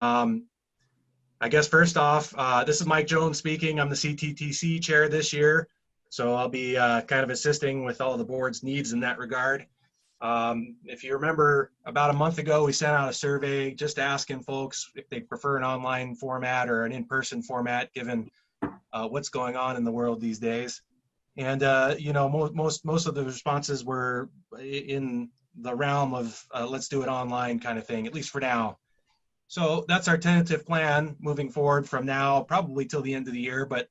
Um, I guess first off, this is Mike Jones speaking. I'm the CTTC chair this year, so I'll be kind of assisting with all the board's needs in that regard. If you remember, about a month ago, we sent out a survey just asking folks if they prefer an online format or an in-person format, given what's going on in the world these days. And you know, most of the responses were in the realm of let's do it online kind of thing, at least for now. So that's our tentative plan moving forward from now, probably till the end of the year. But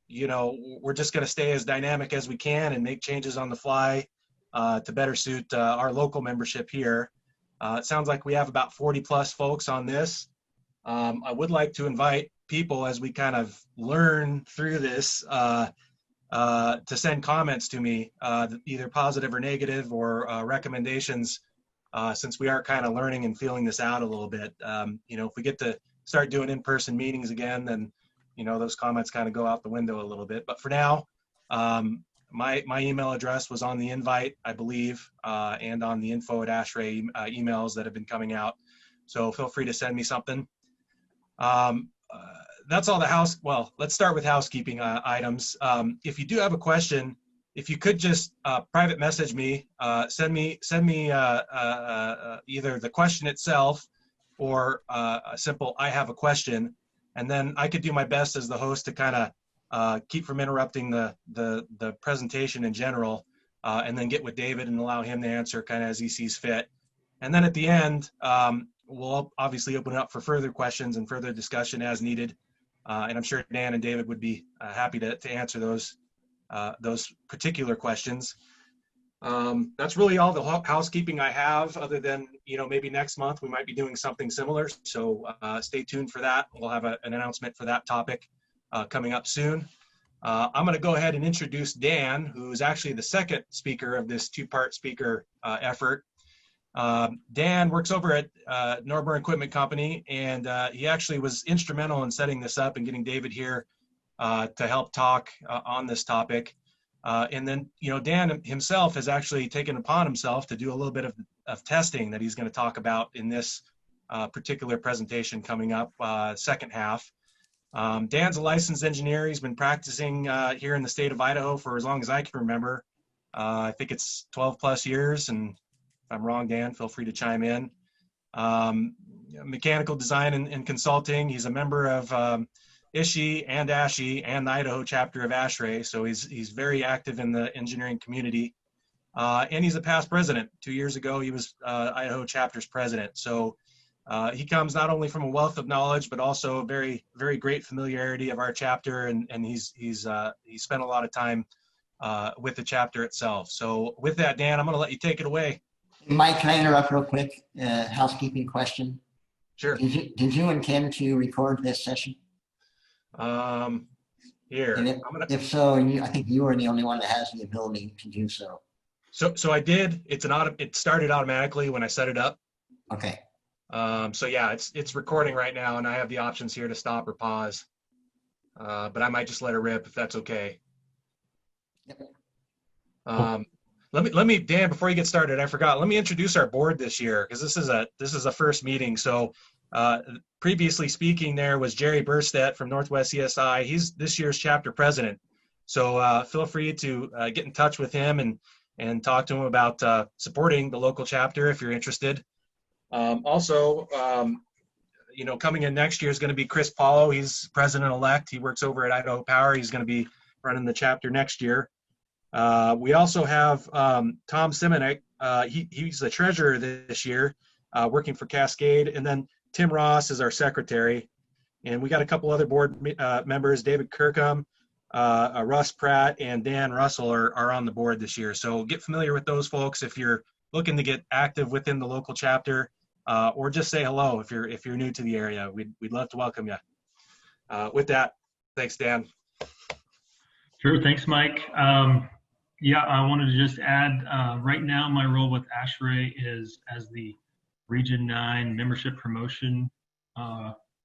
you know, we're just going to stay as dynamic as we can and make changes on the fly to better suit our local membership here. It sounds like we have about 40 plus folks on this. I would like to invite people as we kind of learn through this to send comments to me, either positive or negative, or recommendations, since we are kind of learning and feeling this out a little bit. You know, if we get to start doing in-person meetings again, then, you know, those comments kind of go out the window a little bit. But for now, my email address was on the invite, I believe, and on the info at ASHRAE emails that have been coming out. So feel free to send me something. That's all the well, let's start with housekeeping items. If you do have a question, if you could just private message me, send me either the question itself or a simple "I have a question," and then I could do my best as the host to kind of keep from interrupting the presentation in general, and then get with David and allow him to answer kind of as he sees fit. And then at the end, we'll obviously open it up for further questions and further discussion as needed. And I'm sure Dan and David would be happy to answer those particular questions. That's really all the housekeeping I have, other than, you know, maybe next month we might be doing something similar. So stay tuned for that. We'll have an announcement for that topic coming up soon. I'm going to go ahead and introduce Dan, who's actually the second speaker of this two-part speaker effort. Dan works over at Norburn Equipment Company, and he actually was instrumental in setting this up and getting David here to help talk on this topic. And then, you know, Dan himself has actually taken upon himself to do a little bit of testing that he's going to talk about in this particular presentation coming up, second half. Dan's a licensed engineer. He's been practicing here in the state of Idaho for as long as I can remember. I think it's 12 plus years, and if I'm wrong, Dan, feel free to chime in. Mechanical design and consulting. He's a member of ISHRAE and ASHRAE and the Idaho chapter of ASHRAE, so he's very active in the engineering community. And he's a past president. 2 years ago, he was Idaho chapter's president. So he comes not only from a wealth of knowledge, but also very, very great familiarity of our chapter, and he's spent a lot of time with the chapter itself. So with that, Dan, I'm going to let you take it away. Mike, can I interrupt real quick? Housekeeping question. Sure. Did you intend to record this session? Here. If so, I think you are the only one that has the ability to do so. So I did. It started automatically when I set it up. Okay. So yeah, it's recording right now, and I have the options here to stop or pause. But I might just let it rip if that's okay. Yep. Let me, Dan, before you get started, I forgot. Let me introduce our board this year, because this is a first meeting. So previously speaking there was Jerry Burstedt from Northwest CSI. He's this year's chapter president. So feel free to get in touch with him and talk to him about supporting the local chapter if you're interested. Also, you know, coming in next year is going to be Chris Paulo. He's president-elect. He works over at Idaho Power. He's going to be running the chapter next year. We also have Tom Simonek. He's the treasurer this year, working for Cascade. And then Tim Ross is our secretary. And we got a couple other board members, David Kirkham, Russ Pratt, and Dan Russell are on the board this year. So get familiar with those folks if you're looking to get active within the local chapter, or just say hello if you're new to the area. We'd love to welcome you. With that, thanks, Dan. Sure, thanks, Mike. Yeah, I wanted to just add, right now my role with ASHRAE is as the Region 9 Membership Promotion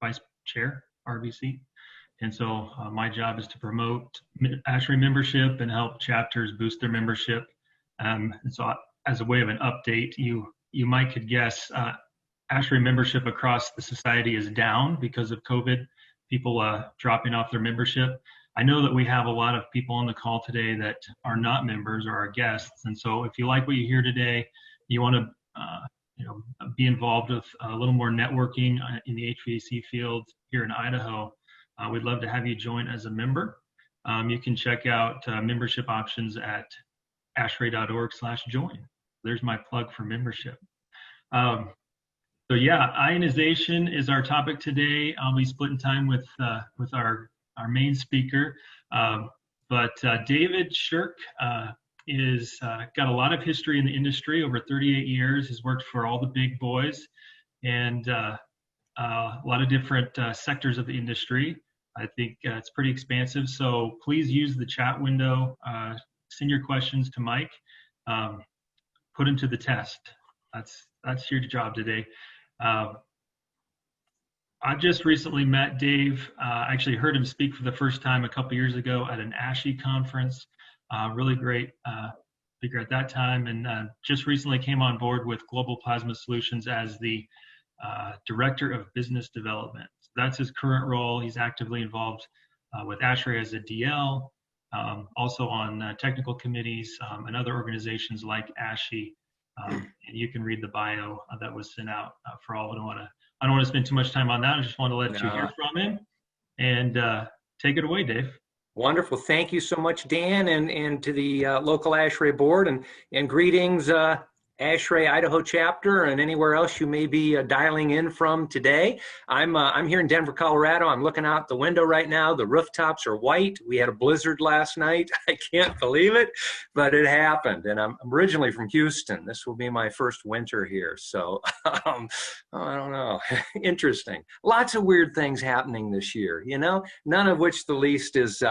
Vice Chair, RVC. And so my job is to promote ASHRAE membership and help chapters boost their membership. And so as a way of an update, you might could guess ASHRAE membership across the society is down because of COVID, people dropping off their membership. I know that we have a lot of people on the call today that are not members or our guests. And so if you like what you hear today, you want to be involved with a little more networking in the HVAC field here in Idaho, we'd love to have you join as a member. You can check out membership options at ashrae.org/join. There's my plug for membership. So yeah, ionization is our topic today. I'll be splitting time with our main speaker. But David Shirk is got a lot of history in the industry, over 38 years. He's worked for all the big boys and a lot of different sectors of the industry. I think it's pretty expansive. So please use the chat window, send your questions to Mike, put them to the test. That's your job today. I just recently met Dave. I actually heard him speak for the first time a couple years ago at an ASHRAE conference. Really great speaker at that time, and just recently came on board with Global Plasma Solutions as the Director of Business Development. So that's his current role. He's actively involved with ASHRAE as a DL, also on technical committees and other organizations like ASHI. And you can read the bio that was sent out for all. I don't want to spend too much time on that. I just want to let you hear from him. And take it away, Dave. Wonderful. Thank you so much, Dan, and to the local ASHRAE board, and greetings, ASHRAE Idaho chapter, and anywhere else you may be dialing in from today. I'm here in Denver, Colorado. I'm looking out the window right now. The rooftops are white. We had a blizzard last night. I can't believe it, but it happened. And I'm originally from Houston. This will be my first winter here. So I don't know. Interesting. Lots of weird things happening this year, none of which the least is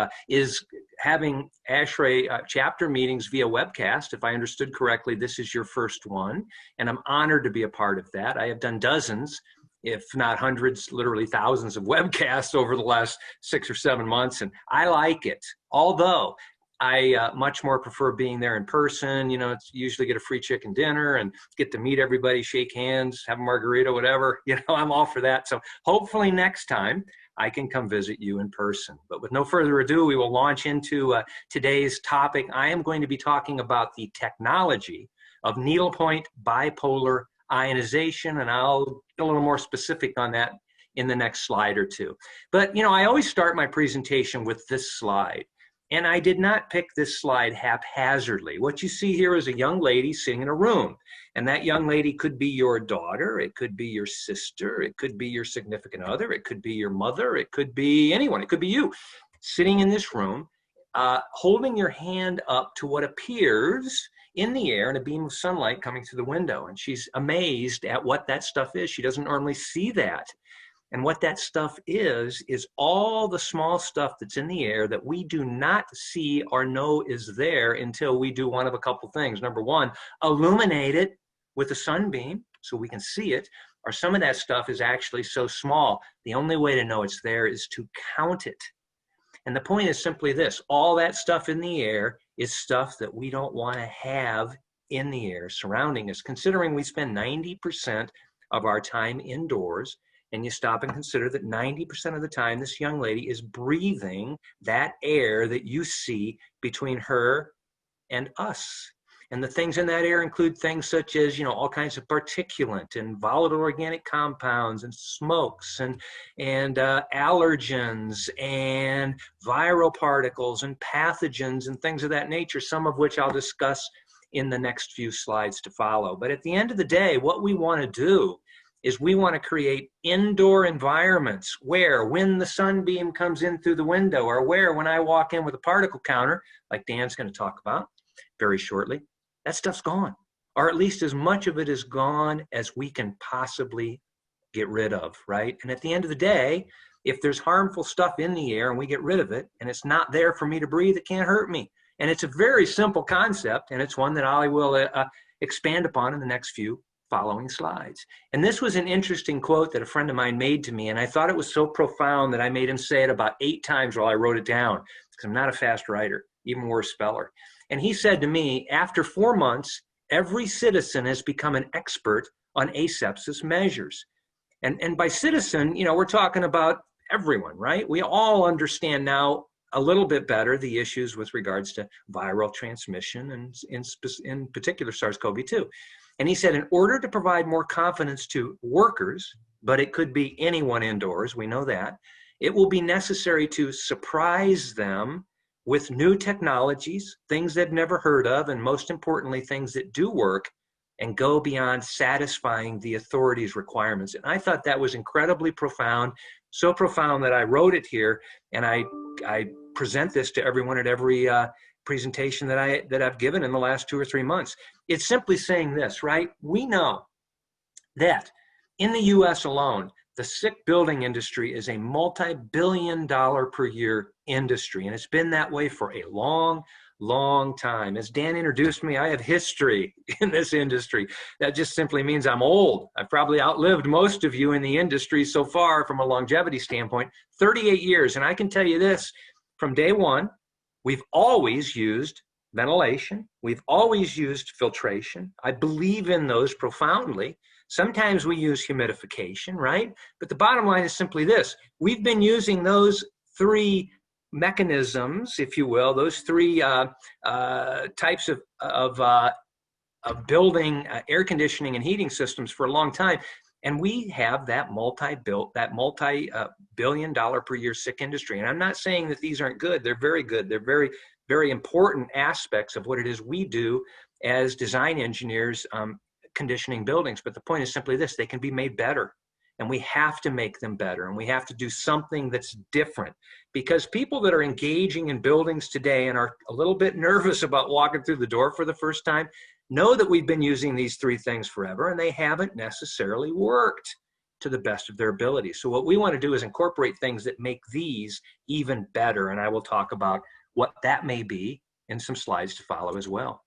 having ASHRAE chapter meetings via webcast. If I understood correctly, this is your first one, and I'm honored to be a part of that. I have done dozens, if not hundreds, literally thousands of webcasts over the last 6 or 7 months, and I like it. Although I much more prefer being there in person. It's usually get a free chicken dinner and get to meet everybody, shake hands, have a margarita, whatever. I'm all for that. So hopefully next time I can come visit you in person. But with no further ado, we will launch into today's topic. I am going to be talking about the technology of needle-point bipolar ionization, and I'll get a little more specific on that in the next slide or two. But, I always start my presentation with this slide, and I did not pick this slide haphazardly. What you see here is a young lady sitting in a room, and that young lady could be your daughter, it could be your sister, it could be your significant other, it could be your mother, it could be anyone, it could be you, sitting in this room, holding your hand up to what appears in the air and a beam of sunlight coming through the window. And she's amazed at what that stuff is. She doesn't normally see that. And what that stuff is all the small stuff that's in the air that we do not see or know is there until we do one of a couple things. Number one, illuminate it with a sunbeam so we can see it, or some of that stuff is actually so small, the only way to know it's there is to count it. And the point is simply this: all that stuff in the air is stuff that we don't want to have in the air surrounding us. Considering we spend 90% of our time indoors, and you stop and consider that 90% of the time this young lady is breathing that air that you see between her and us. And the things in that air include things such as, all kinds of particulate and volatile organic compounds and smokes and allergens and viral particles and pathogens and things of that nature, some of which I'll discuss in the next few slides to follow. But at the end of the day, what we want to do is we want to create indoor environments where when the sunbeam comes in through the window, or where when I walk in with a particle counter, like Dan's going to talk about very shortly, that stuff's gone, or at least as much of it is gone as we can possibly get rid of, right? And at the end of the day, if there's harmful stuff in the air and we get rid of it and it's not there for me to breathe, it can't hurt me. And it's a very simple concept, and it's one that I will expand upon in the next few following slides. And this was an interesting quote that a friend of mine made to me, and I thought it was so profound that I made him say it about 8 times while I wrote it down, because I'm not a fast writer, even worse speller. And he said to me, after 4 months, every citizen has become an expert on asepsis measures. And by citizen, you know, we're talking about everyone, right? We all understand now a little bit better the issues with regards to viral transmission and in particular SARS-CoV-2. And he said, in order to provide more confidence to workers, but it could be anyone indoors, we know that, it will be necessary to surprise them with new technologies, things they've never heard of, and most importantly, things that do work and go beyond satisfying the authorities' requirements. And I thought that was incredibly profound, so profound that I wrote it here, and I present this to everyone at every presentation that I've given in the last 2 or 3 months. It's simply saying this, right? We know that in the US alone, the sick building industry is a multi-billion-dollar per year industry, and it's been that way for a long, long time. As Dan introduced me, I have history in this industry. That just simply means I'm old. I've probably outlived most of you in the industry so far from a longevity standpoint, 38 years. And I can tell you this, from day one, we've always used ventilation. We've always used filtration. I believe in those profoundly. Sometimes we use humidification, right? But the bottom line is simply this. We've been using those 3 mechanisms, if you will, those 3 types of building air conditioning and heating systems for a long time. And we have that multi-billion-dollar per year sick industry. And I'm not saying that these aren't good. They're very good. They're very, very important aspects of what it is we do as design engineers conditioning buildings. But the point is simply this, they can be made better. And we have to make them better. And we have to do something that's different. Because people that are engaging in buildings today and are a little bit nervous about walking through the door for the first time, know that we've been using these 3 things forever, and they haven't necessarily worked to the best of their ability. So what we want to do is incorporate things that make these even better. And I will talk about what that may be in some slides to follow as well.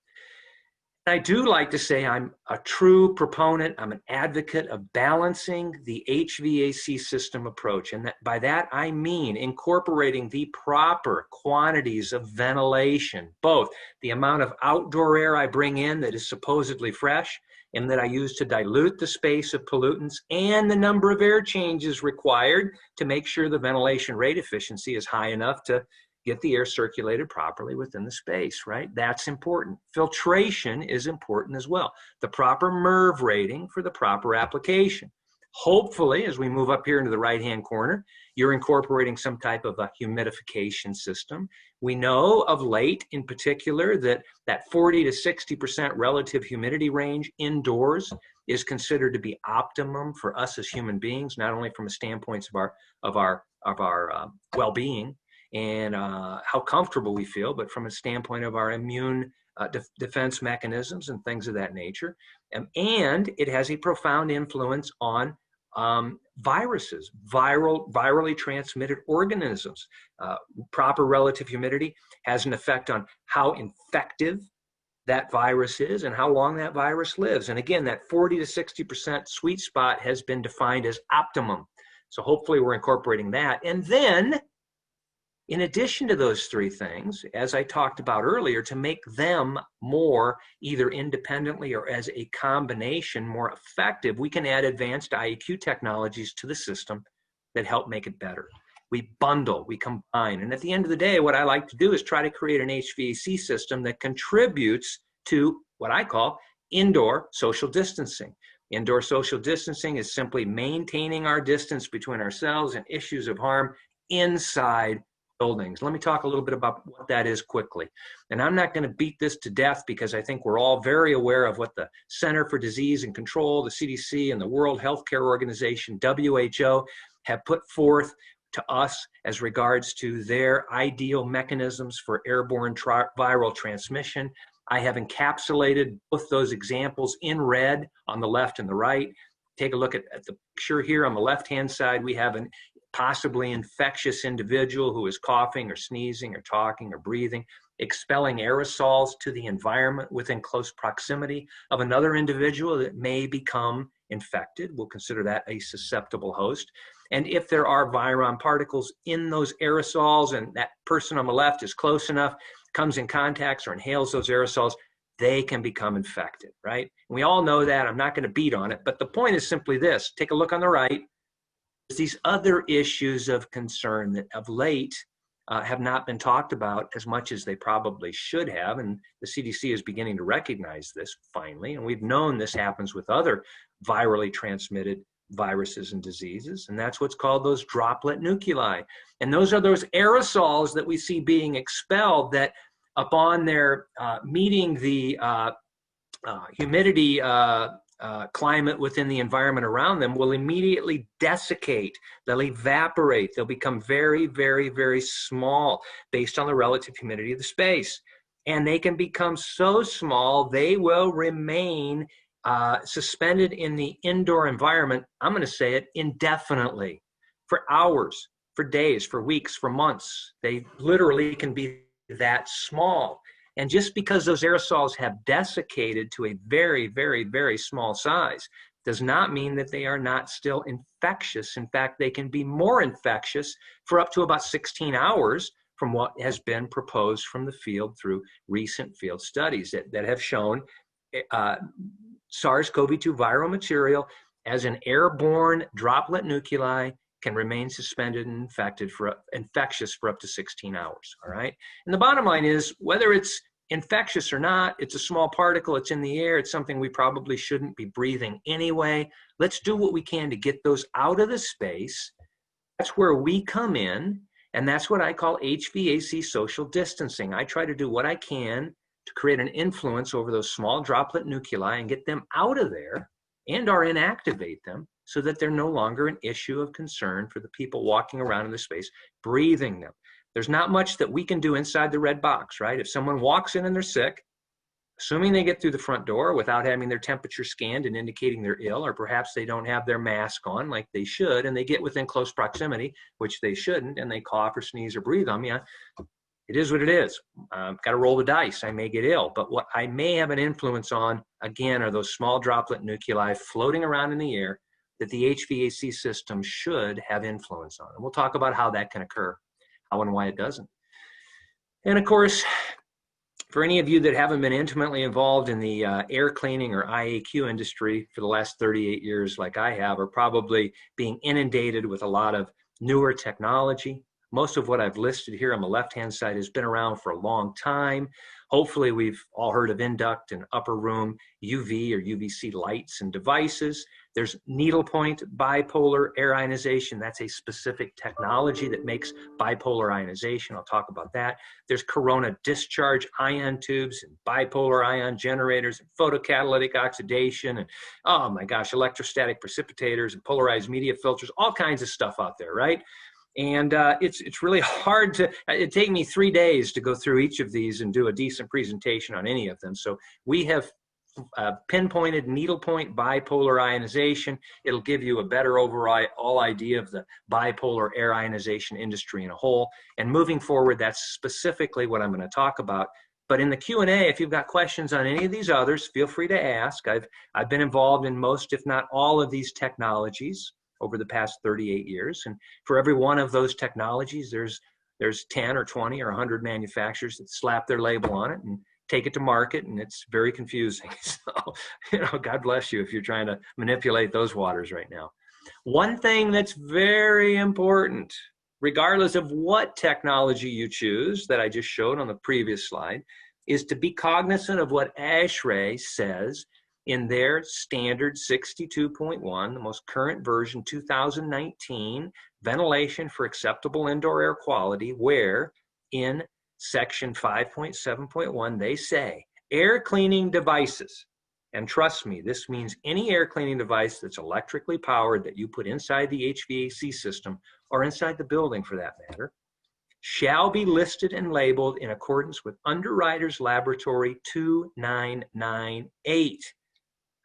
I do like to say I'm a true proponent, I'm an advocate of balancing the HVAC system approach. And by that, I mean incorporating the proper quantities of ventilation, both the amount of outdoor air I bring in that is supposedly fresh and that I use to dilute the space of pollutants, and the number of air changes required to make sure the ventilation rate efficiency is high enough to get the air circulated properly within the space, right? That's important. Filtration is important as well. The proper MERV rating for the proper application. Hopefully, as we move up here into the right-hand corner, you're incorporating some type of a humidification system. We know of late, in particular, that 40 to 60% relative humidity range indoors is considered to be optimum for us as human beings, not only from a standpoint of our well-being, and how comfortable we feel, but from a standpoint of our immune defense mechanisms and things of that nature. And it has a profound influence on viruses, virally transmitted organisms. Proper relative humidity has an effect on how infective that virus is and how long that virus lives. And again, that 40 to 60% sweet spot has been defined as optimum. So hopefully we're incorporating that. And then, in addition to those 3 things, as I talked about earlier, to make them more either independently or as a combination more effective, we can add advanced IEQ technologies to the system that help make it better. We bundle, we combine. And at the end of the day, what I like to do is try to create an HVAC system that contributes to what I call indoor social distancing. Indoor social distancing is simply maintaining our distance between ourselves and issues of harm inside buildings. Let me talk a little bit about what that is quickly. And I'm not going to beat this to death because I think we're all very aware of what the Center for Disease and Control, the CDC, and the World Healthcare Organization, WHO, have put forth to us as regards to their ideal mechanisms for airborne viral transmission. I have encapsulated both those examples in red on the left and the right. Take a look at the picture here. On the left-hand side, we have an possibly infectious individual who is coughing or sneezing or talking or breathing, expelling aerosols to the environment within close proximity of another individual that may become infected. We'll consider that a susceptible host. And if there are virion particles in those aerosols and that person on the left is close enough, comes in contact or inhales those aerosols, they can become infected, right? We all know that. I'm not going to beat on it, but the point is simply this. Take a look on the right. There's these other issues of concern that of late have not been talked about as much as they probably should have, and the CDC is beginning to recognize this finally, and we've known this happens with other virally transmitted viruses and diseases, and that's what's called those droplet nuclei. And those are those aerosols that we see being expelled that upon their meeting the humidity climate within the environment around them will immediately desiccate. They'll evaporate. They'll become very, very, very small based on the relative humidity of the space. And they can become so small, they will remain suspended in the indoor environment, I'm going to say it, indefinitely, for hours, for days, for weeks, for months. They literally can be that small. And just because those aerosols have desiccated to a very, very, very small size does not mean that they are not still infectious. In fact, they can be more infectious for up to about 16 hours from what has been proposed from the field through recent field studies that have shown SARS-CoV-2 viral material as an airborne droplet nuclei can remain suspended and infectious for up to 16 hours, all right? And the bottom line is, whether it's infectious or not, it's a small particle, it's in the air, it's something we probably shouldn't be breathing anyway. Let's do what we can to get those out of the space. That's where we come in, and that's what I call HVAC social distancing. I try to do what I can to create an influence over those small droplet nuclei and get them out of there and or inactivate them so that they're no longer an issue of concern for the people walking around in the space, breathing them. There's not much that we can do inside the red box, right? If someone walks in and they're sick, assuming they get through the front door without having their temperature scanned and indicating they're ill, or perhaps they don't have their mask on like they should, and they get within close proximity, which they shouldn't, and they cough or sneeze or breathe on me, it is what it is. Got to roll the dice. I may get ill, but what I may have an influence on, again, are those small droplet nuclei floating around in the air that the HVAC system should have influence on. And we'll talk about how that can occur, how and why it doesn't. And of course, for any of you that haven't been intimately involved in the air cleaning or IAQ industry for the last 38 years like I have, are probably being inundated with a lot of newer technology. Most of what I've listed here on the left-hand side has been around for a long time. Hopefully, we've all heard of induct and upper room UV or UVC lights and devices. There's Needle-Point Bipolar Ionization. That's a specific technology that makes bipolar ionization. I'll talk about that. There's corona discharge ion tubes and bipolar ion generators and photocatalytic oxidation and, oh my gosh, electrostatic precipitators and polarized media filters, all kinds of stuff out there, right? And it's really hard to, it'd take me 3 days to go through each of these and do a decent presentation on any of them. So we have pinpointed Needle-Point Bipolar Ionization. It'll give you a better overall idea of the bipolar air ionization industry in a whole. And moving forward, that's specifically what I'm going to talk about. But in the Q&A, if you've got questions on any of these others, feel free to ask. I've been involved in most, if not all, of these technologies over the past 38 years. And for every one of those technologies, there's 10 or 20 or 100 manufacturers that slap their label on it and take it to market, and it's very confusing. So, God bless you if you're trying to manipulate those waters right now. One thing that's very important, regardless of what technology you choose that I just showed on the previous slide, is to be cognizant of what ASHRAE says in their standard 62.1, the most current version, 2019, ventilation for acceptable indoor air quality, where in section 5.7.1, they say air cleaning devices, and trust me, this means any air cleaning device that's electrically powered that you put inside the HVAC system or inside the building for that matter, shall be listed and labeled in accordance with Underwriters Laboratory 2998.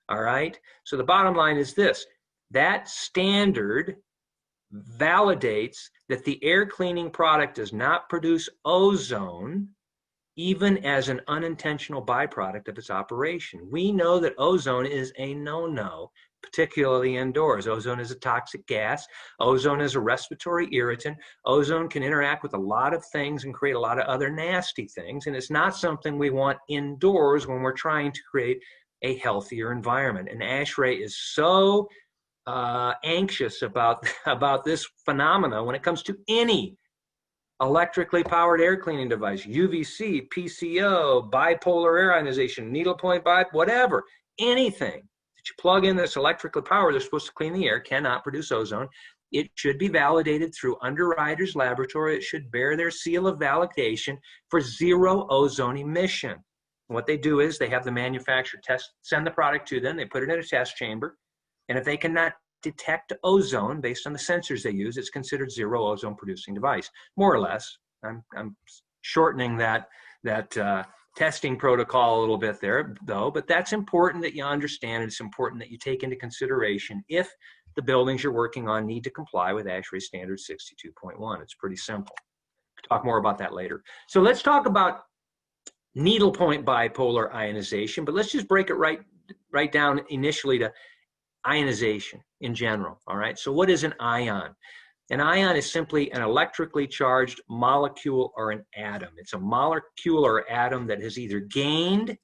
All right, so the bottom line is this: that standard validates that the air cleaning product does not produce ozone, even as an unintentional byproduct of its operation. We know that ozone is a no-no particularly indoors. Ozone is a toxic gas. Ozone is a respiratory irritant. Ozone can interact with a lot of things and create a lot of other nasty things. And it's not something we want indoors when we're trying to create a healthier environment. And ASHRAE is so anxious about this phenomena when it comes to any electrically powered air cleaning device, UVC, PCO, bipolar air ionization, needle-point bipolar, whatever, anything that you plug in that's electrically powered, they're supposed to clean the air, cannot produce ozone. It should be validated through Underwriters Laboratory. It should bear their seal of validation for zero ozone emission. And what they do is they have the manufacturer send the product to them, they put it in a test chamber, and if they cannot detect ozone based on the sensors they use, it's considered zero ozone producing device, more or less. I'm shortening that testing protocol a little bit there, though, but that's important that you understand. It's important that you take into consideration if the buildings you're working on need to comply with ASHRAE standard 62.1. It's pretty simple. We'll talk more about that later. So let's talk about needle-point bipolar ionization, but let's just break it right down initially to ionization in general. All right, so what is an ion? An ion is simply an electrically charged molecule or an atom. It's a molecule or atom that has either gained,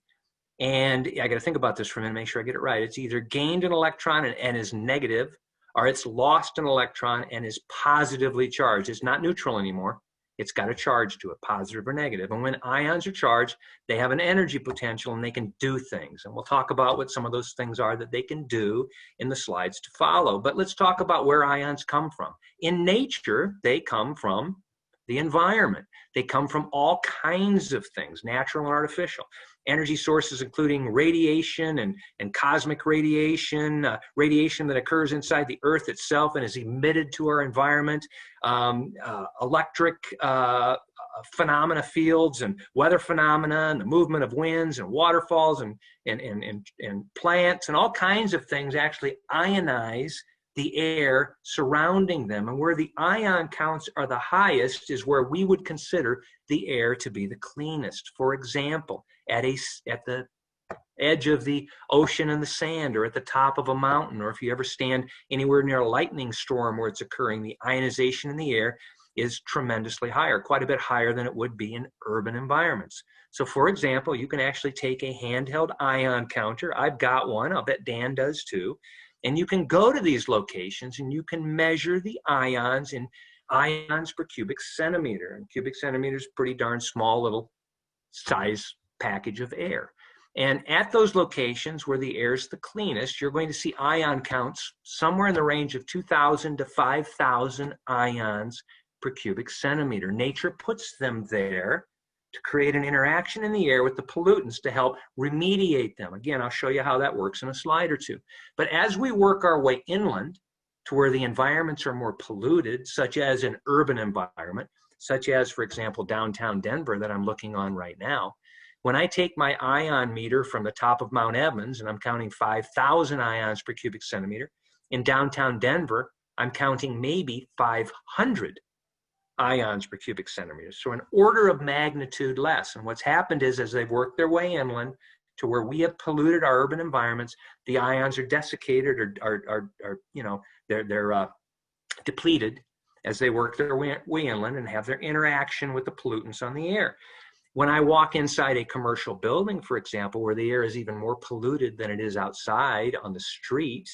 and I got to think about this for a minute, make sure I get it right. It's either gained an electron and is negative, or it's lost an electron and is positively charged. It's not neutral anymore. It's got a charge to it, positive or negative. And when ions are charged, they have an energy potential and they can do things. And we'll talk about what some of those things are that they can do in the slides to follow. But let's talk about where ions come from. In nature, they come from the environment. They come from all kinds of things, natural and artificial. Energy sources including radiation and cosmic radiation, radiation that occurs inside the Earth itself and is emitted to our environment, electric phenomena fields and weather phenomena and the movement of winds and waterfalls and plants and all kinds of things actually ionize the air surrounding them. And where the ion counts are the highest is where we would consider the air to be the cleanest. For example, at the edge of the ocean and the sand, or at the top of a mountain, or if you ever stand anywhere near a lightning storm where it's occurring, the ionization in the air is tremendously higher, quite a bit higher than it would be in urban environments. So for example, you can actually take a handheld ion counter. I've got one, I'll bet Dan does too. And you can go to these locations and you can measure the ions in ions per cubic centimeter. And cubic centimeter is a pretty darn small little size package of air. And at those locations where the air is the cleanest, you're going to see ion counts somewhere in the range of 2,000 to 5,000 ions per cubic centimeter. Nature puts them there to create an interaction in the air with the pollutants to help remediate them. Again, I'll show you how that works in a slide or two. But as we work our way inland to where the environments are more polluted, such as an urban environment, such as, for example, downtown Denver that I'm looking on right now, when I take my ion meter from the top of Mount Evans and I'm counting 5,000 ions per cubic centimeter, in downtown Denver, I'm counting maybe 500 ions per cubic centimeter. So an order of magnitude less. And what's happened is as they've worked their way inland to where we have polluted our urban environments, the ions are desiccated or they're depleted as they work their way inland and have their interaction with the pollutants on the air. When I walk inside a commercial building, for example, where the air is even more polluted than it is outside on the street,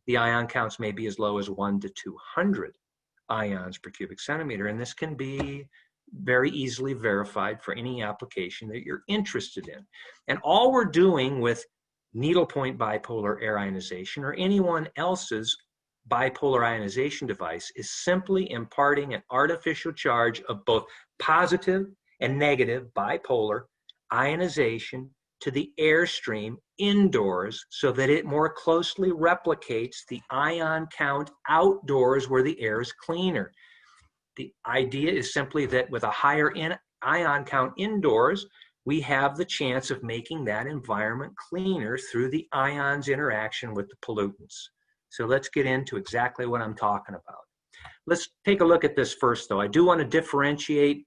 the ion counts may be as low as 1 to 200 ions per cubic centimeter. And this can be very easily verified for any application that you're interested in. And all we're doing with needle-point bipolar air ionization or anyone else's bipolar ionization device is simply imparting an artificial charge of both positive and negative bipolar ionization to the airstream indoors so that it more closely replicates the ion count outdoors where the air is cleaner. The idea is simply that with a higher ion count indoors, we have the chance of making that environment cleaner through the ions interaction with the pollutants. So let's get into exactly what I'm talking about. Let's take a look at this first, though. I do want to differentiate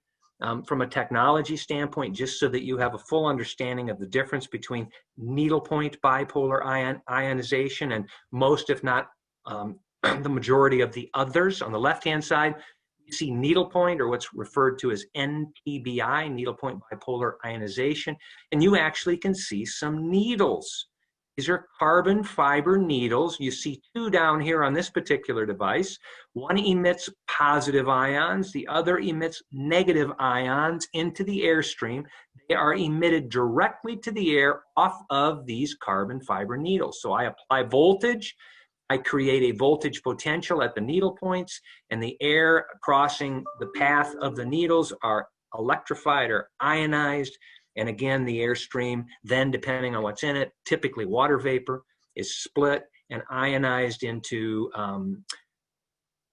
From a technology standpoint, just so that you have a full understanding of the difference between needle-point bipolar ionization and most, if not the majority of the others. On the left-hand side, you see needlepoint, or what's referred to as NPBI, needle-point bipolar ionization, and you actually can see some needles. These are carbon fiber needles. You see two down here on this particular device. One emits positive ions, the other emits negative ions into the airstream. They are emitted directly to the air off of these carbon fiber needles. So I apply voltage, I create a voltage potential at the needle points, and the air crossing the path of the needles are electrified or ionized. And again, the airstream, then depending on what's in it, typically water vapor, is split and ionized into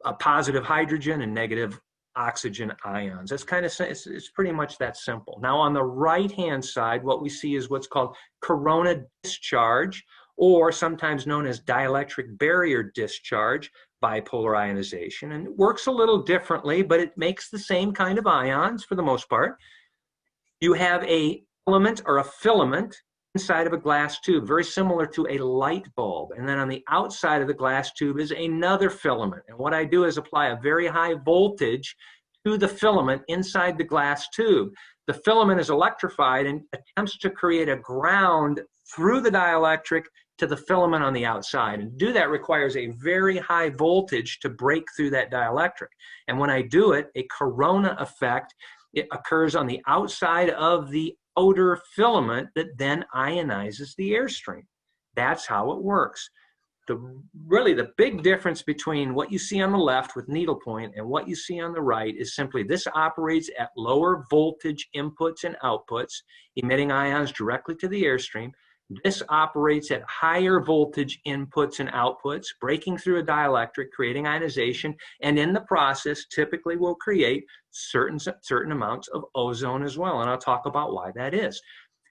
a positive hydrogen and negative oxygen ions. That's kind of, it's pretty much that simple. Now on the right-hand side, what we see is what's called corona discharge, or sometimes known as dielectric barrier discharge bipolar ionization. And it works a little differently, but it makes the same kind of ions for the most part. You have a filament or a filament inside of a glass tube, very similar to a light bulb. And then on the outside of the glass tube is another filament. And what I do is apply a very high voltage to the filament inside the glass tube. The filament is electrified and attempts to create a ground through the dielectric to the filament on the outside. And to do that requires a very high voltage to break through that dielectric. And when I do it, a corona effect, it occurs on the outside of the outer filament that then ionizes the airstream. That's how it works. Really the big difference between what you see on the left with needlepoint and what you see on the right is simply this operates at lower voltage inputs and outputs, emitting ions directly to the airstream. This operates at higher voltage inputs and outputs, breaking through a dielectric, creating ionization, and in the process typically will create certain amounts of ozone as well. And I'll talk about why that is.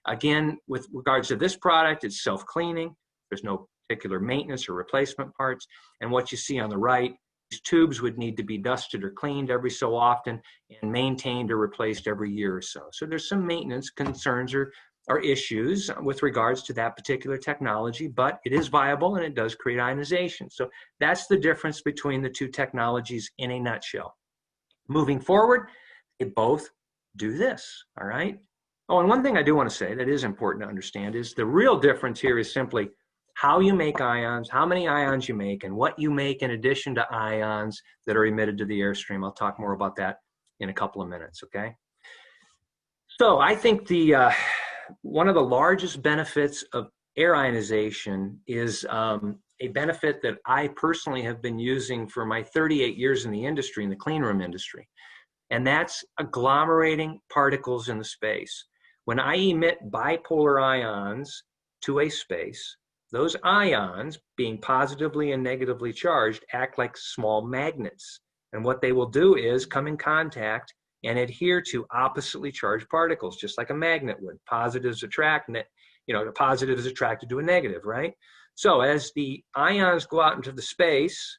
Again, with regards to this product, it's self-cleaning. There's no particular maintenance or replacement parts. And what you see on the right, these tubes would need to be dusted or cleaned every so often and maintained or replaced every year or so. So there's some maintenance concerns or issues with regards to that particular technology, but it is viable and it does create ionization. So that's the difference between the two technologies in a nutshell. Moving forward, they both do this, all right? Oh, and one thing I do want to say that is important to understand is the real difference here is simply how you make ions, how many ions you make, and what you make in addition to ions that are emitted to the airstream. I'll talk more about that in a couple of minutes, okay? So I think one of the largest benefits of air ionization is a benefit that I personally have been using for my 38 years in the industry, in the clean room industry, and that's agglomerating particles in the space. When I emit bipolar ions to a space, those ions, being positively and negatively charged, act like small magnets. And what they will do is come in contact and adhere to oppositely charged particles, just like a magnet would. Positives attract, the positive is attracted to a negative, right? So as the ions go out into the space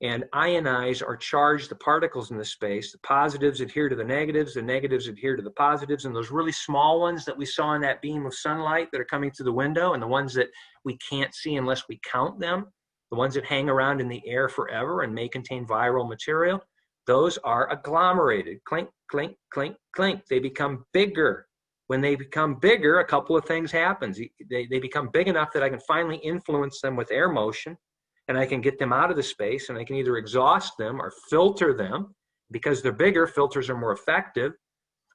and ionize or charge the particles in the space, the positives adhere to the negatives adhere to the positives, and those really small ones that we saw in that beam of sunlight that are coming through the window, and the ones that we can't see unless we count them, the ones that hang around in the air forever and may contain viral material, those are agglomerated. Clink, clink, clink, clink. They become bigger. When they become bigger, a couple of things happen. They become big enough that I can finally influence them with air motion, and I can get them out of the space, and I can either exhaust them or filter them. Because they're bigger, filters are more effective.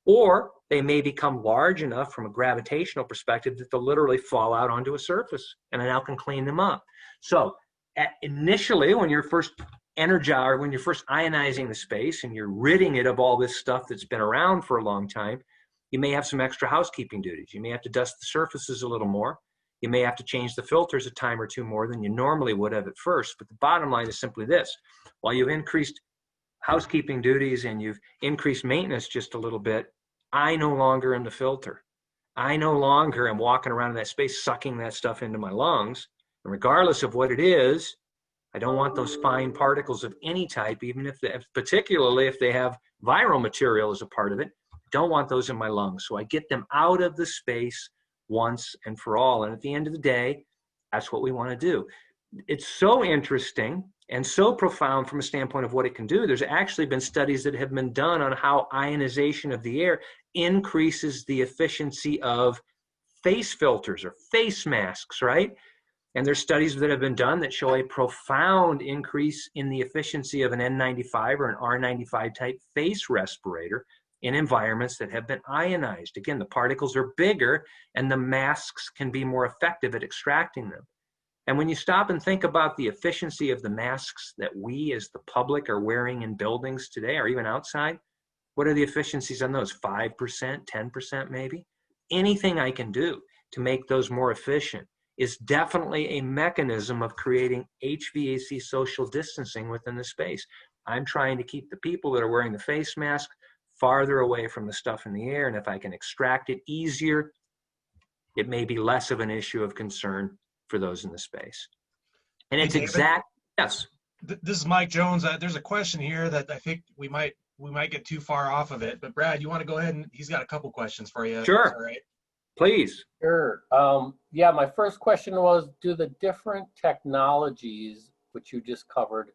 Or they may become large enough from a gravitational perspective that they'll literally fall out onto a surface, and I now can clean them up. So initially, when you're first energized, when you're first ionizing the space and you're ridding it of all this stuff that's been around for a long time, you may have some extra housekeeping duties. You may have to dust the surfaces a little more. You may have to change the filters a time or two more than you normally would have at first. But the bottom line is simply this. While you've increased housekeeping duties and you've increased maintenance just a little bit, I no longer am the filter. I no longer am walking around in that space sucking that stuff into my lungs. And regardless of what it is, I don't want those fine particles of any type, even if particularly if they have viral material as a part of it. I don't want those in my lungs. So I get them out of the space once and for all. And at the end of the day, that's what we want to do. It's so interesting and so profound from a standpoint of what it can do. There's actually been studies that have been done on how ionization of the air increases the efficiency of face filters or face masks, right? And there's studies that have been done that show a profound increase in the efficiency of an N95 or an R95 type face respirator in environments that have been ionized. Again, the particles are bigger and the masks can be more effective at extracting them. And when you stop and think about the efficiency of the masks that we as the public are wearing in buildings today or even outside, what are the efficiencies on those? 5%, 10% maybe? Anything I can do to make those more efficient is definitely a mechanism of creating HVAC social distancing within the space. I'm trying to keep the people that are wearing the face mask farther away from the stuff in the air, and if I can extract it easier, it may be less of an issue of concern for those in the space. And it's exact, yes. This is Mike Jones. There's a question here that I think we might get too far off of it, but Brad, you want to go ahead and he's got a couple questions for you. Sure. All right. Please. Sure. Yeah, my first question was, do the different technologies, which you just covered,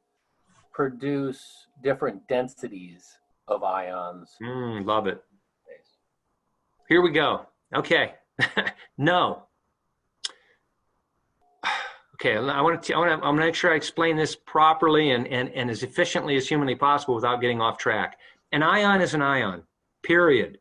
produce different densities of ions? Love it. Here we go. Okay. No. Okay, I'm gonna make sure I explain this properly and as efficiently as humanly possible without getting off track. An ion is an ion, period.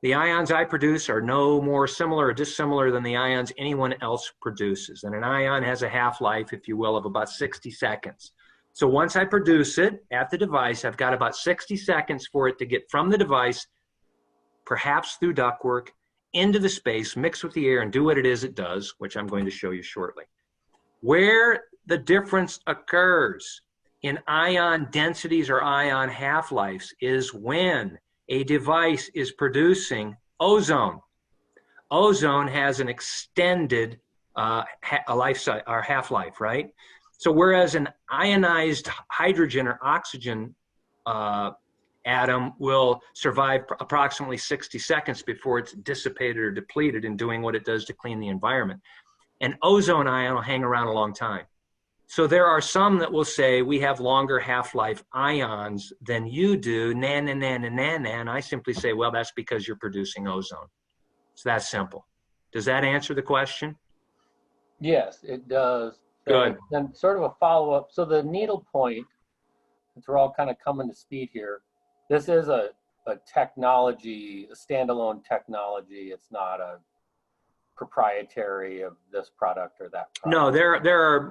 The ions I produce are no more similar or dissimilar than the ions anyone else produces. And an ion has a half-life, if you will, of about 60 seconds. So once I produce it at the device, I've got about 60 seconds for it to get from the device, perhaps through ductwork, into the space, mix with the air, and do what it is it does, which I'm going to show you shortly. Where the difference occurs in ion densities or ion half-lives is when a device is producing ozone. Ozone has an extended half-life, right? So whereas an ionized hydrogen or oxygen atom will survive approximately 60 seconds before it's dissipated or depleted in doing what it does to clean the environment, an ozone ion will hang around a long time. So there are some that will say we have longer half-life ions than you do, and I simply say, well, that's because you're producing ozone. It's that simple. Does that answer the question? Yes, it does. Good. And sort of a follow-up. So the Needle-Point, since we're all kind of coming to speed here, this is a technology, a standalone technology. It's not a proprietary of this product or that product. No, there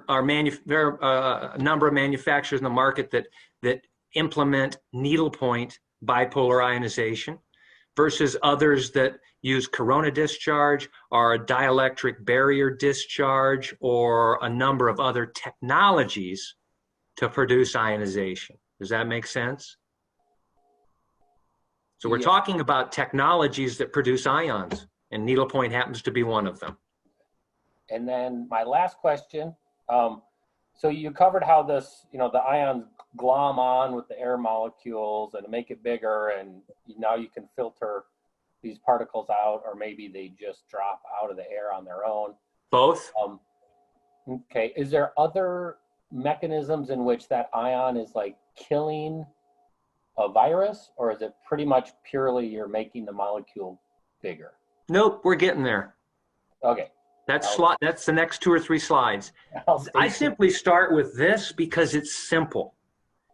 are a number of manufacturers in the market that implement needle-point bipolar ionization versus others that use corona discharge or a dielectric barrier discharge or a number of other technologies to produce ionization. Does that make sense? So we're talking about technologies that produce ions, and needle-point happens to be one of them. And then my last question, so you covered how this, the ions glom on with the air molecules and make it bigger, and now you can filter these particles out, or maybe they just drop out of the air on their own. Both. Okay, is there other mechanisms in which that ion is like killing a virus, or is it pretty much purely you're making the molecule bigger? Nope, we're getting there. Okay. That's the next 2 or 3 slides. I simply start with this because it's simple,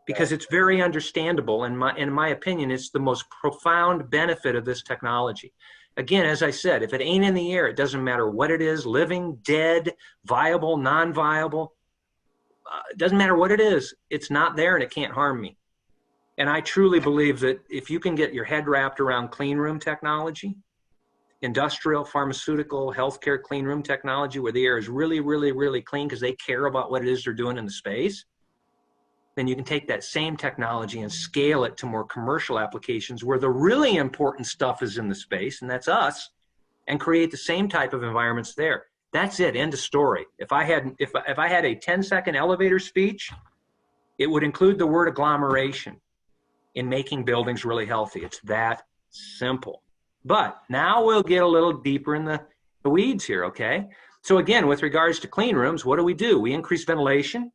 because it's very understandable. In my opinion, it's the most profound benefit of this technology. Again, as I said, if it ain't in the air, it doesn't matter what it is, living, dead, viable, non-viable. It doesn't matter what it is. It's not there and it can't harm me. And I truly believe that if you can get your head wrapped around clean room technology, industrial, pharmaceutical, healthcare clean room technology, where the air is really, really, really clean because they care about what it is they're doing in the space, then you can take that same technology and scale it to more commercial applications where the really important stuff is in the space, and that's us, and create the same type of environments there. That's it, end of story. If I had a 10-second elevator speech, it would include the word agglomeration in making buildings really healthy. It's that simple. But now we'll get a little deeper in the weeds here, okay? So again, with regards to clean rooms, what do? We increase ventilation.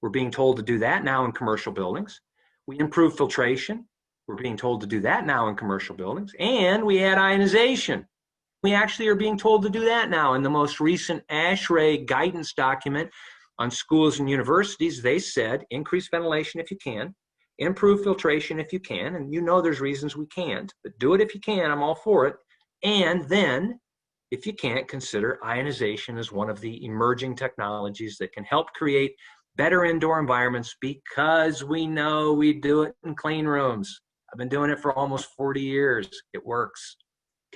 We're being told to do that now in commercial buildings. We improve filtration. We're being told to do that now in commercial buildings. And we add ionization. We actually are being told to do that now. In the most recent ASHRAE guidance document on schools and universities, they said increase ventilation if you can, improve filtration if you can, and you know there's reasons we can't, but do it if you can, I'm all for it. And then, if you can't, consider ionization as one of the emerging technologies that can help create better indoor environments, because we know we do it in clean rooms. I've been doing it for almost 40 years. It works.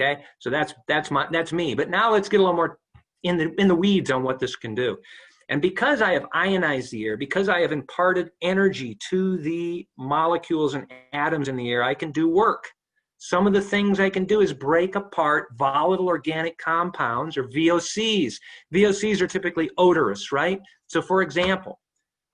Okay, so that's me. But now let's get a little more in the weeds on what this can do. And because I have ionized the air, because I have imparted energy to the molecules and atoms in the air, I can do work. Some of the things I can do is break apart volatile organic compounds, or VOCs. VOCs are typically odorous, right? So for example,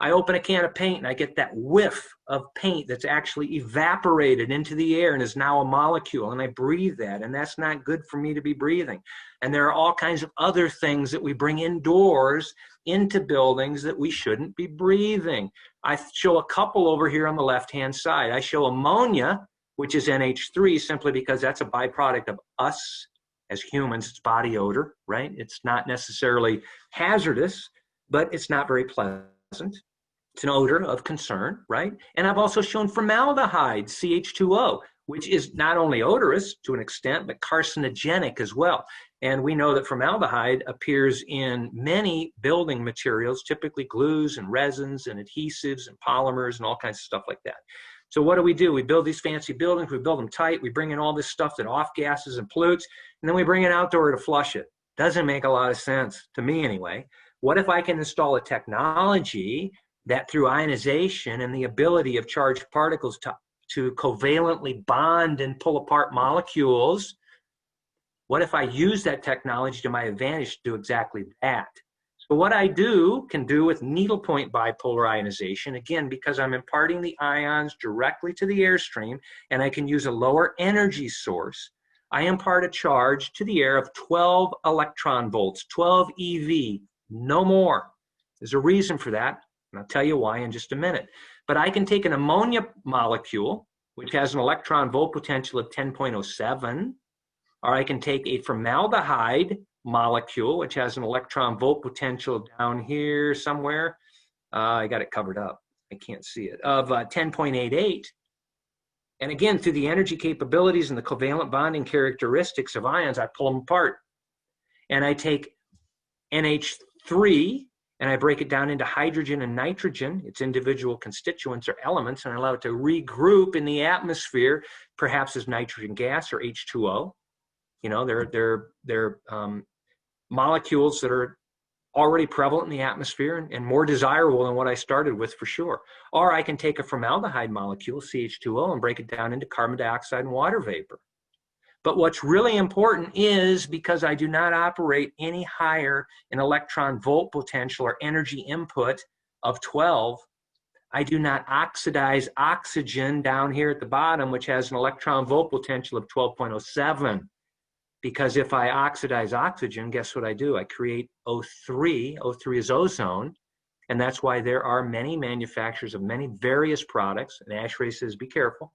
I open a can of paint and I get that whiff of paint that's actually evaporated into the air and is now a molecule, and I breathe that, and that's not good for me to be breathing. And there are all kinds of other things that we bring indoors into buildings that we shouldn't be breathing. I show a couple over here on the left-hand side. I show ammonia, which is NH3, simply because that's a byproduct of us as humans. It's body odor, right? It's not necessarily hazardous, but it's not very pleasant. It's an odor of concern, right? And I've also shown formaldehyde, CH2O, which is not only odorous to an extent, but carcinogenic as well. And we know that formaldehyde appears in many building materials, typically glues and resins and adhesives and polymers and all kinds of stuff like that. So what do? We build these fancy buildings, we build them tight, we bring in all this stuff that off-gases and pollutes, and then we bring it outdoor to flush it. Doesn't make a lot of sense, to me anyway. What if I can install a technology that through ionization and the ability of charged particles to covalently bond and pull apart molecules, what if I use that technology to my advantage to do exactly that? So what I can do with needle-point bipolar ionization, again, because I'm imparting the ions directly to the airstream and I can use a lower energy source, I impart a charge to the air of 12 electron volts, 12 eV, no more. There's a reason for that, and I'll tell you why in just a minute. But I can take an ammonia molecule, which has an electron volt potential of 10.07, or I can take a formaldehyde molecule, which has an electron volt potential down here somewhere. I got it covered up. I can't see it, of 10.88. And again, through the energy capabilities and the covalent bonding characteristics of ions, I pull them apart. And I take NH3 and I break it down into hydrogen and nitrogen, its individual constituents or elements, and I allow it to regroup in the atmosphere, perhaps as nitrogen gas or H2O. You know, they're molecules that are already prevalent in the atmosphere and more desirable than what I started with for sure. Or I can take a formaldehyde molecule, CH2O, and break it down into carbon dioxide and water vapor. But what's really important is, because I do not operate any higher in electron volt potential or energy input of 12, I do not oxidize oxygen down here at the bottom, which has an electron volt potential of 12.07. Because if I oxidize oxygen, guess what I do? I create O3. O3 is ozone. And that's why there are many manufacturers of many various products, and ASHRAE says be careful,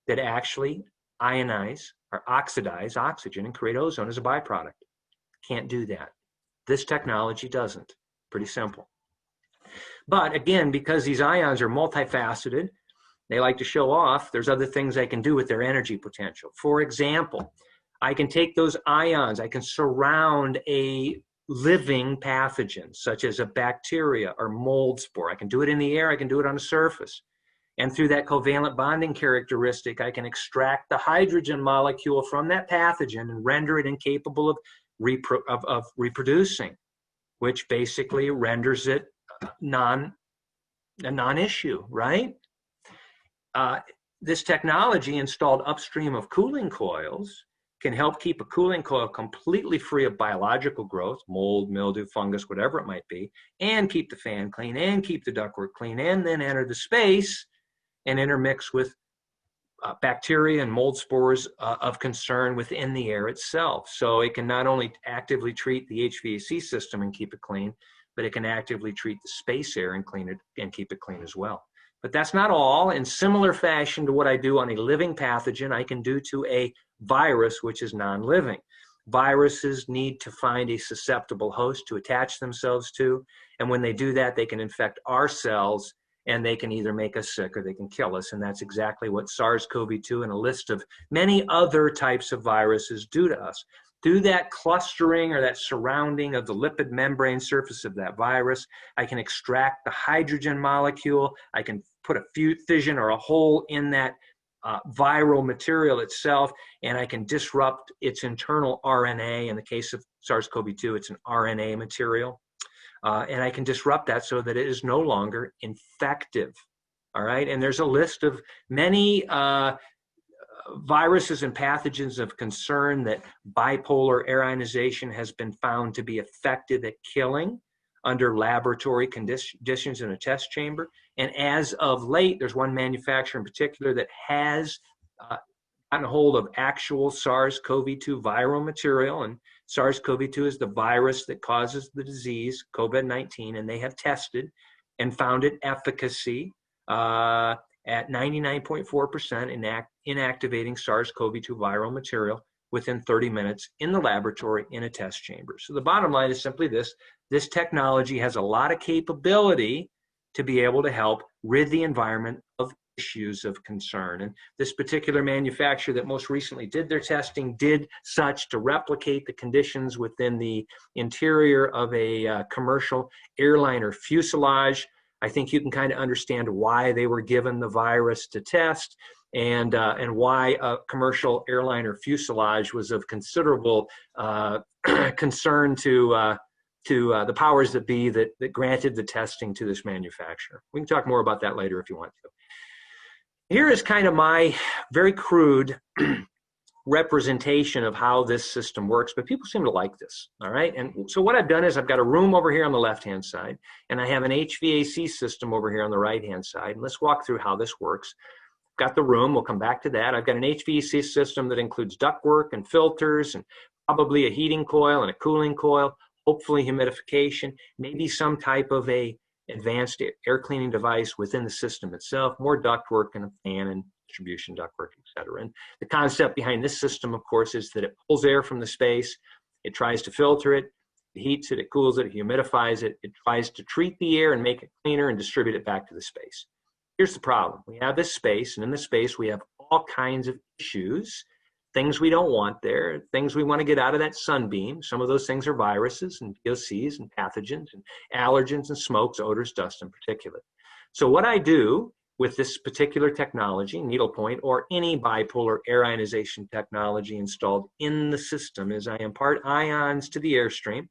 that actually ionize or oxidize oxygen and create ozone as a byproduct. Can't do that. This technology doesn't. Pretty simple. But again, because these ions are multifaceted, they like to show off, there's other things I can do with their energy potential. For example, I can take those ions, I can surround a living pathogen, such as a bacteria or mold spore. I can do it in the air, I can do it on a surface. And through that covalent bonding characteristic, I can extract the hydrogen molecule from that pathogen and render it incapable of reproducing, which basically renders it a non-issue, right? This technology installed upstream of cooling coils can help keep a cooling coil completely free of biological growth, mold, mildew, fungus, whatever it might be, and keep the fan clean and keep the ductwork clean, and then enter the space and intermix with bacteria and mold spores of concern within the air itself. So it can not only actively treat the HVAC system and keep it clean, but it can actively treat the space air and clean it and keep it clean as well. But that's not all. In similar fashion to what I do on a living pathogen, I can do to a virus, which is non-living. Viruses need to find a susceptible host to attach themselves to. And when they do that, they can infect our cells, and they can either make us sick or they can kill us. And that's exactly what SARS-CoV-2 and a list of many other types of viruses do to us. Through that clustering or that surrounding of the lipid membrane surface of that virus, I can extract the hydrogen molecule. I can put a fission or a hole in that viral material itself, and I can disrupt its internal RNA. In the case of SARS-CoV-2, it's an RNA material. And I can disrupt that so that it is no longer infective. All right, and there's a list of many viruses and pathogens of concern that bipolar air ionization has been found to be effective at killing under laboratory conditions in a test chamber. And as of late, there's one manufacturer in particular that has gotten a hold of actual SARS-CoV-2 viral material, and SARS-CoV-2 is the virus that causes the disease, COVID-19, and they have tested and found it efficacy at 99.4% inactivating SARS-CoV-2 viral material within 30 minutes in the laboratory in a test chamber. So the bottom line is simply this: this technology has a lot of capability to be able to help rid the environment of issues of concern. And this particular manufacturer that most recently did their testing did such to replicate the conditions within the interior of a commercial airliner fuselage. I think you can kind of understand why they were given the virus to test, and why a commercial airliner fuselage was of considerable concern to the powers that be that granted the testing to this manufacturer. We can talk more about that later if you want to. Here is kind of my very crude representation of how this system works, but people seem to like this, all right? And so what I've done is I've got a room over here on the left-hand side, and I have an HVAC system over here on the right-hand side. And let's walk through how this works. Got the room, we'll come back to that. I've got an HVAC system that includes ductwork and filters and probably a heating coil and a cooling coil, hopefully humidification, maybe some type of a advanced air cleaning device within the system itself, more ductwork and a fan and distribution ductwork, etc. And the concept behind this system, of course, is that it pulls air from the space, it tries to filter it, it heats it, it cools it, it humidifies it, it tries to treat the air and make it cleaner and distribute it back to the space. Here's the problem. We have this space, and in the space we have all kinds of issues, things we don't want there, things we want to get out of that sunbeam. Some of those things are viruses and VOCs and pathogens and allergens and smokes, odors, dust, and particulate. So what I do with this particular technology, Needle-Point, or any bipolar air ionization technology installed in the system, is I impart ions to the airstream,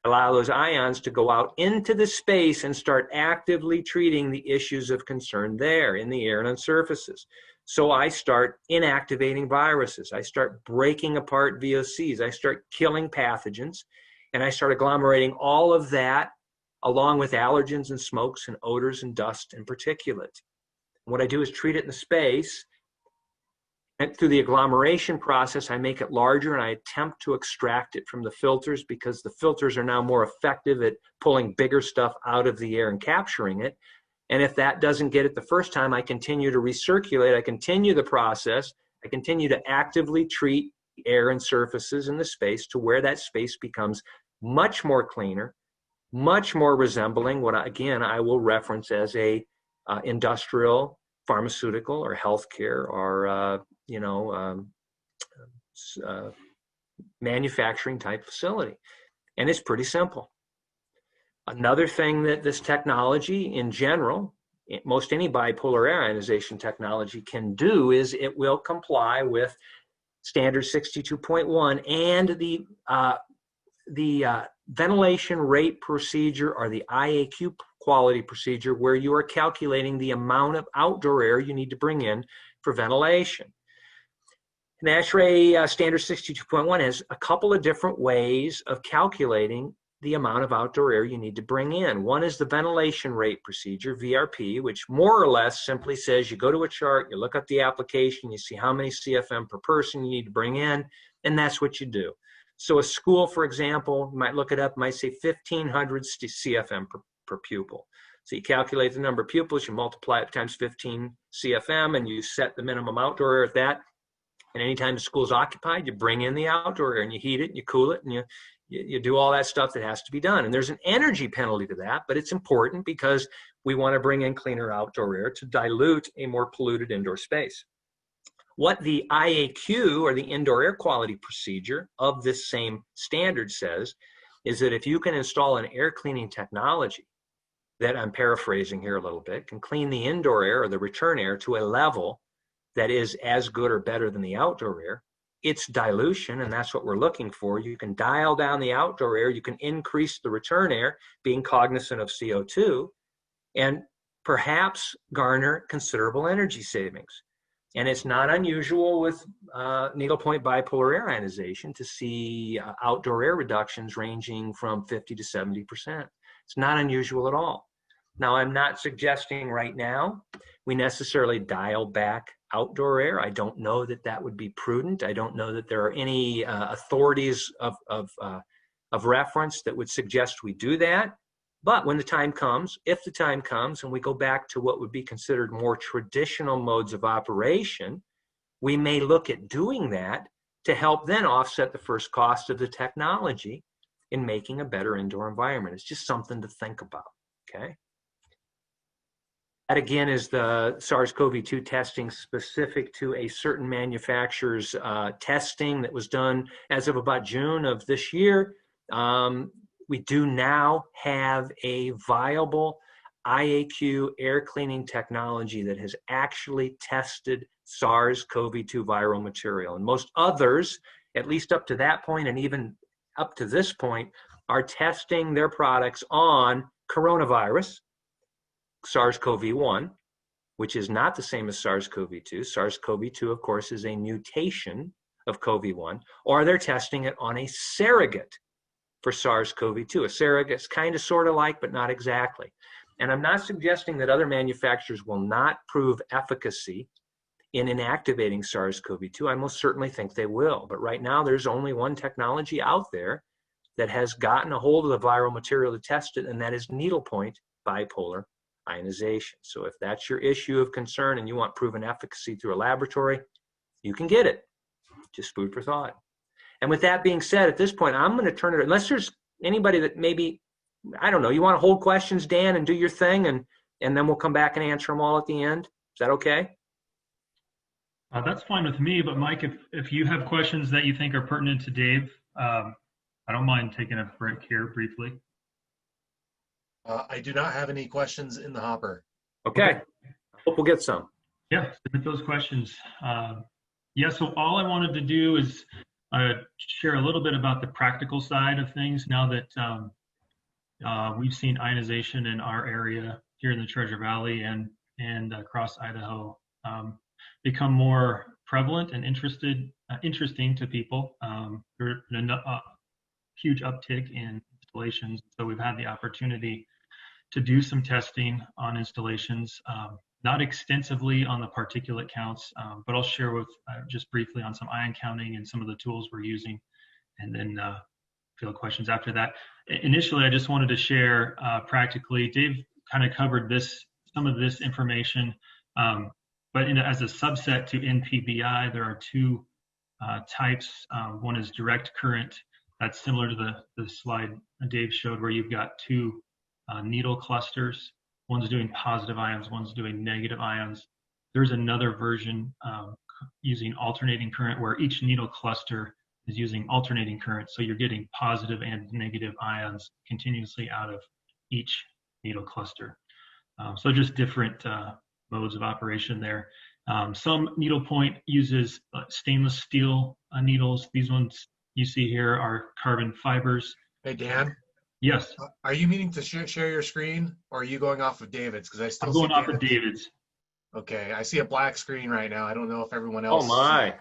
allow those ions to go out into the space and start actively treating the issues of concern there in the air and on surfaces. So I start inactivating viruses, I start breaking apart VOCs, I start killing pathogens, and I start agglomerating all of that along with allergens and smokes and odors and dust and particulate. What I do is treat it in the space, and through the agglomeration process, I make it larger and I attempt to extract it from the filters, because the filters are now more effective at pulling bigger stuff out of the air and capturing it. And if that doesn't get it the first time, I continue to recirculate, I continue the process, I continue to actively treat the air and surfaces in the space to where that space becomes much more cleaner, much more resembling what, again, I will reference as a industrial, pharmaceutical, or healthcare, or manufacturing type facility. And it's pretty simple. Another thing that this technology in general, most any bipolar air ionization technology can do, is it will comply with standard 62.1 and the ventilation rate procedure, or the IAQ quality procedure, where you are calculating the amount of outdoor air you need to bring in for ventilation. And ASHRAE standard 62.1 has a couple of different ways of calculating the amount of outdoor air you need to bring in. One is the ventilation rate procedure, VRP, which more or less simply says you go to a chart, you look up the application, you see how many CFM per person you need to bring in, and that's what you do. So a school, for example, you might look it up, might say 1,500 CFM per pupil. So you calculate the number of pupils, you multiply it times 15 CFM, and you set the minimum outdoor air at that. And anytime the school's occupied, you bring in the outdoor air and you heat it, and you cool it, and you do all that stuff that has to be done. And there's an energy penalty to that, but it's important because we want to bring in cleaner outdoor air to dilute a more polluted indoor space. What the IAQ, or the indoor air quality procedure of this same standard, says is that if you can install an air cleaning technology that, I'm paraphrasing here a little bit, can clean the indoor air or the return air to a level that is as good or better than the outdoor air, it's dilution, and that's what we're looking for. You can dial down the outdoor air, you can increase the return air, being cognizant of CO2, and perhaps garner considerable energy savings. And it's not unusual with needle-point bipolar air ionization to see outdoor air reductions ranging from 50 to 70%. It's not unusual at all. Now, I'm not suggesting right now we necessarily dial back outdoor air. I don't know that that would be prudent. I don't know that there are any authorities of reference that would suggest we do that. But when the time comes, if the time comes, and we go back to what would be considered more traditional modes of operation, we may look at doing that to help then offset the first cost of the technology in making a better indoor environment. It's just something to think about, okay? That again is the SARS-CoV-2 testing specific to a certain manufacturer's testing that was done as of about June of this year. We do now have a viable IAQ air cleaning technology that has actually tested SARS-CoV-2 viral material. And most others, at least up to that point and even up to this point, are testing their products on coronavirus, SARS-CoV-1, which is not the same as SARS-CoV-2. SARS-CoV-2, of course, is a mutation of CoV-1, or they're testing it on a surrogate for SARS-CoV-2. A surrogate is kind of sort of like, but not exactly. And I'm not suggesting that other manufacturers will not prove efficacy in inactivating SARS-CoV-2. I most certainly think they will. But right now, there's only one technology out there that has gotten a hold of the viral material to test it, and that is needle-point bipolar ionization. So if that's your issue of concern and you want proven efficacy through a laboratory, you can get it. Just food for thought. And with that being said, at this point, I'm going to turn it, unless there's anybody that maybe, I don't know, you want to hold questions, Dan, and do your thing, and then we'll come back and answer them all at the end. Is that okay? That's fine with me, but Mike, if you have questions that you think are pertinent to Dave, I don't mind taking a break here briefly. I do not have any questions in the hopper. Okay. Hope we'll get some. Yeah, submit those questions. Yeah, so all I wanted to do is share a little bit about the practical side of things now that we've seen ionization in our area here in the Treasure Valley and across Idaho become more prevalent and interesting to people. There's a huge uptick in installations, so we've had the opportunity to do some testing on installations, not extensively on the particulate counts, but I'll share with just briefly on some ion counting and some of the tools we're using, and then field questions after that. Initially, I just wanted to share practically, Dave kind of covered some of this information, but as a subset to NPBI, there are two types. One is direct current. That's similar to the slide Dave showed, where you've got two needle clusters. One's doing positive ions, one's doing negative ions. There's another version using alternating current, where each needle cluster is using alternating current. So you're getting positive and negative ions continuously out of each needle cluster. So just different modes of operation there. Some needle-point uses stainless steel needles. These ones you see here are carbon fibers. Hey, Dan? Yes. Are you meaning to share your screen, or are you going off of David's? Because I still I'm see going off of David's. David's. Okay, I see a black screen right now. I don't know if everyone else. Oh my.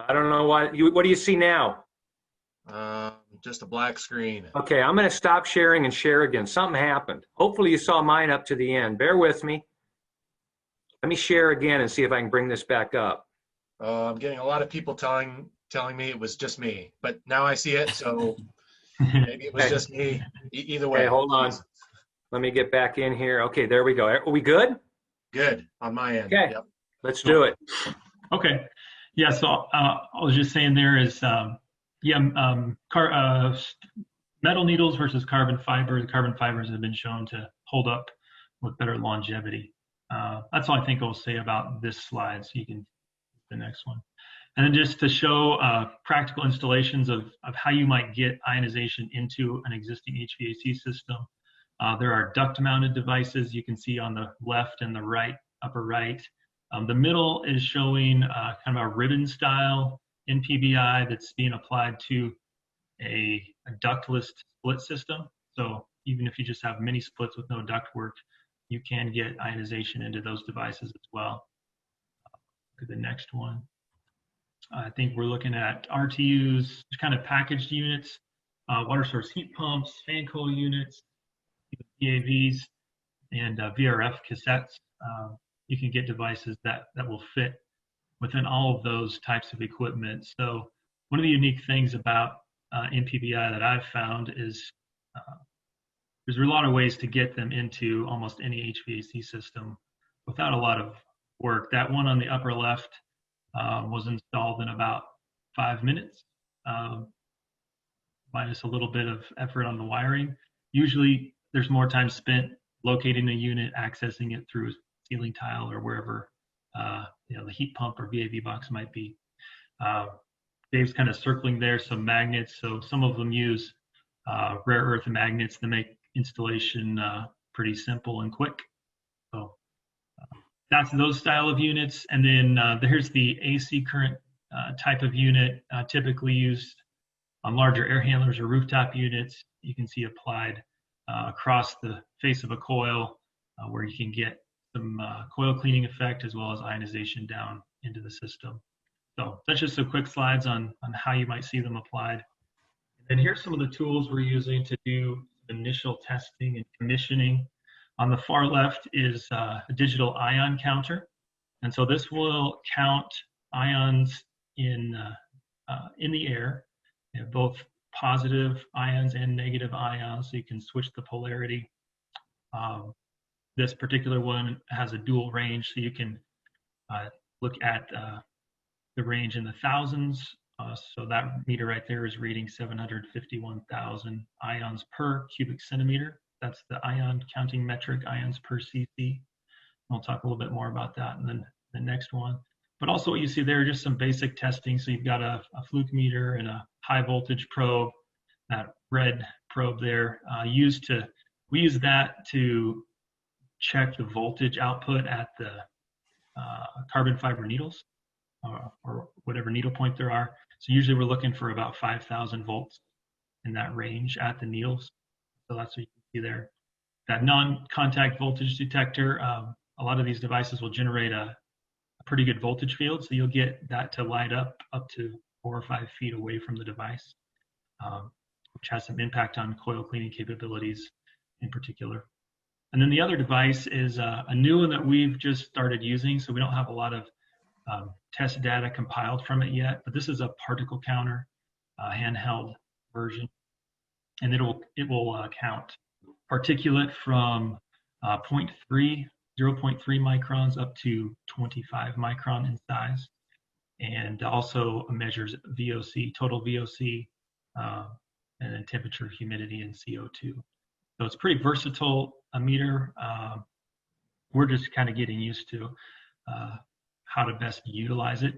I don't know what do you see now? Just a black screen. Okay, I'm going to stop sharing and share again. Something happened. Hopefully you saw mine up to the end. Bear with me. Let me share again and see if I can bring this back up. I'm getting a lot of people telling me it was just me, but now I see it, so maybe it was just me. Either way. Okay, hold on. Let me get back in here. Okay, there we go. Are we good? Good on my end. Okay, Yep. let's do it. Okay. Yeah, so I was just saying there is, metal needles versus carbon fiber. The carbon fibers have been shown to hold up with better longevity. That's all I think I'll say about this slide, so you can the next one. And then just to show practical installations of how you might get ionization into an existing HVAC system. There are duct-mounted devices you can see on the left and the right, upper right. The middle is showing kind of a ribbon-style NPBI that's being applied to a ductless split system. So even if you just have mini splits with no ductwork, you can get ionization into those devices as well. Look at the next one. I think we're looking at RTUs, kind of packaged units, water source heat pumps, fan coil units, VAVs, and VRF cassettes. You can get devices that will fit within all of those types of equipment. So one of the unique things about NPBI that I've found is there's a lot of ways to get them into almost any HVAC system without a lot of work. That one on the upper left was installed in about 5 minutes, minus a little bit of effort on the wiring. Usually there's more time spent locating a unit, accessing it through a ceiling tile or wherever the heat pump or VAV box might be. Dave's kind of circling there some magnets. So some of them use rare earth magnets to make installation pretty simple and quick. So that's those style of units. And then here's the AC current type of unit typically used on larger air handlers or rooftop units. You can see applied across the face of a coil where you can get some coil cleaning effect as well as ionization down into the system. So that's just some quick slides on how you might see them applied. And here's some of the tools we're using to do initial testing and commissioning. On the far left is a digital ion counter. And so this will count ions in the air, both positive ions and negative ions, so you can switch the polarity. This particular one has a dual range, so you can look at the range in the thousands. So that meter right there is reading 751,000 ions per cubic centimeter. That's the ion counting metric, ions per cc. I'll talk a little bit more about that in the next one. But also what you see there are just some basic testing. So you've got a fluke meter and a high voltage probe, that red probe there. We use that to check the voltage output at the carbon fiber needles or whatever needle point there are. So usually we're looking for about 5,000 volts in that range at the needles. So that's what you can see there. That non-contact voltage detector, a lot of these devices will generate a pretty good voltage field. So you'll get that to light up to 4 or 5 feet away from the device, which has some impact on coil cleaning capabilities in particular. And then the other device is a new one that we've just started using. So we don't have a lot of test data compiled from it yet, but this is a particle counter, handheld version. And it will count particulate from 0.3 microns up to 25 micron in size, and also measures VOC, total VOC, and then temperature, humidity, and CO2. So it's pretty versatile a meter. We're just kind of getting used to how to best utilize it.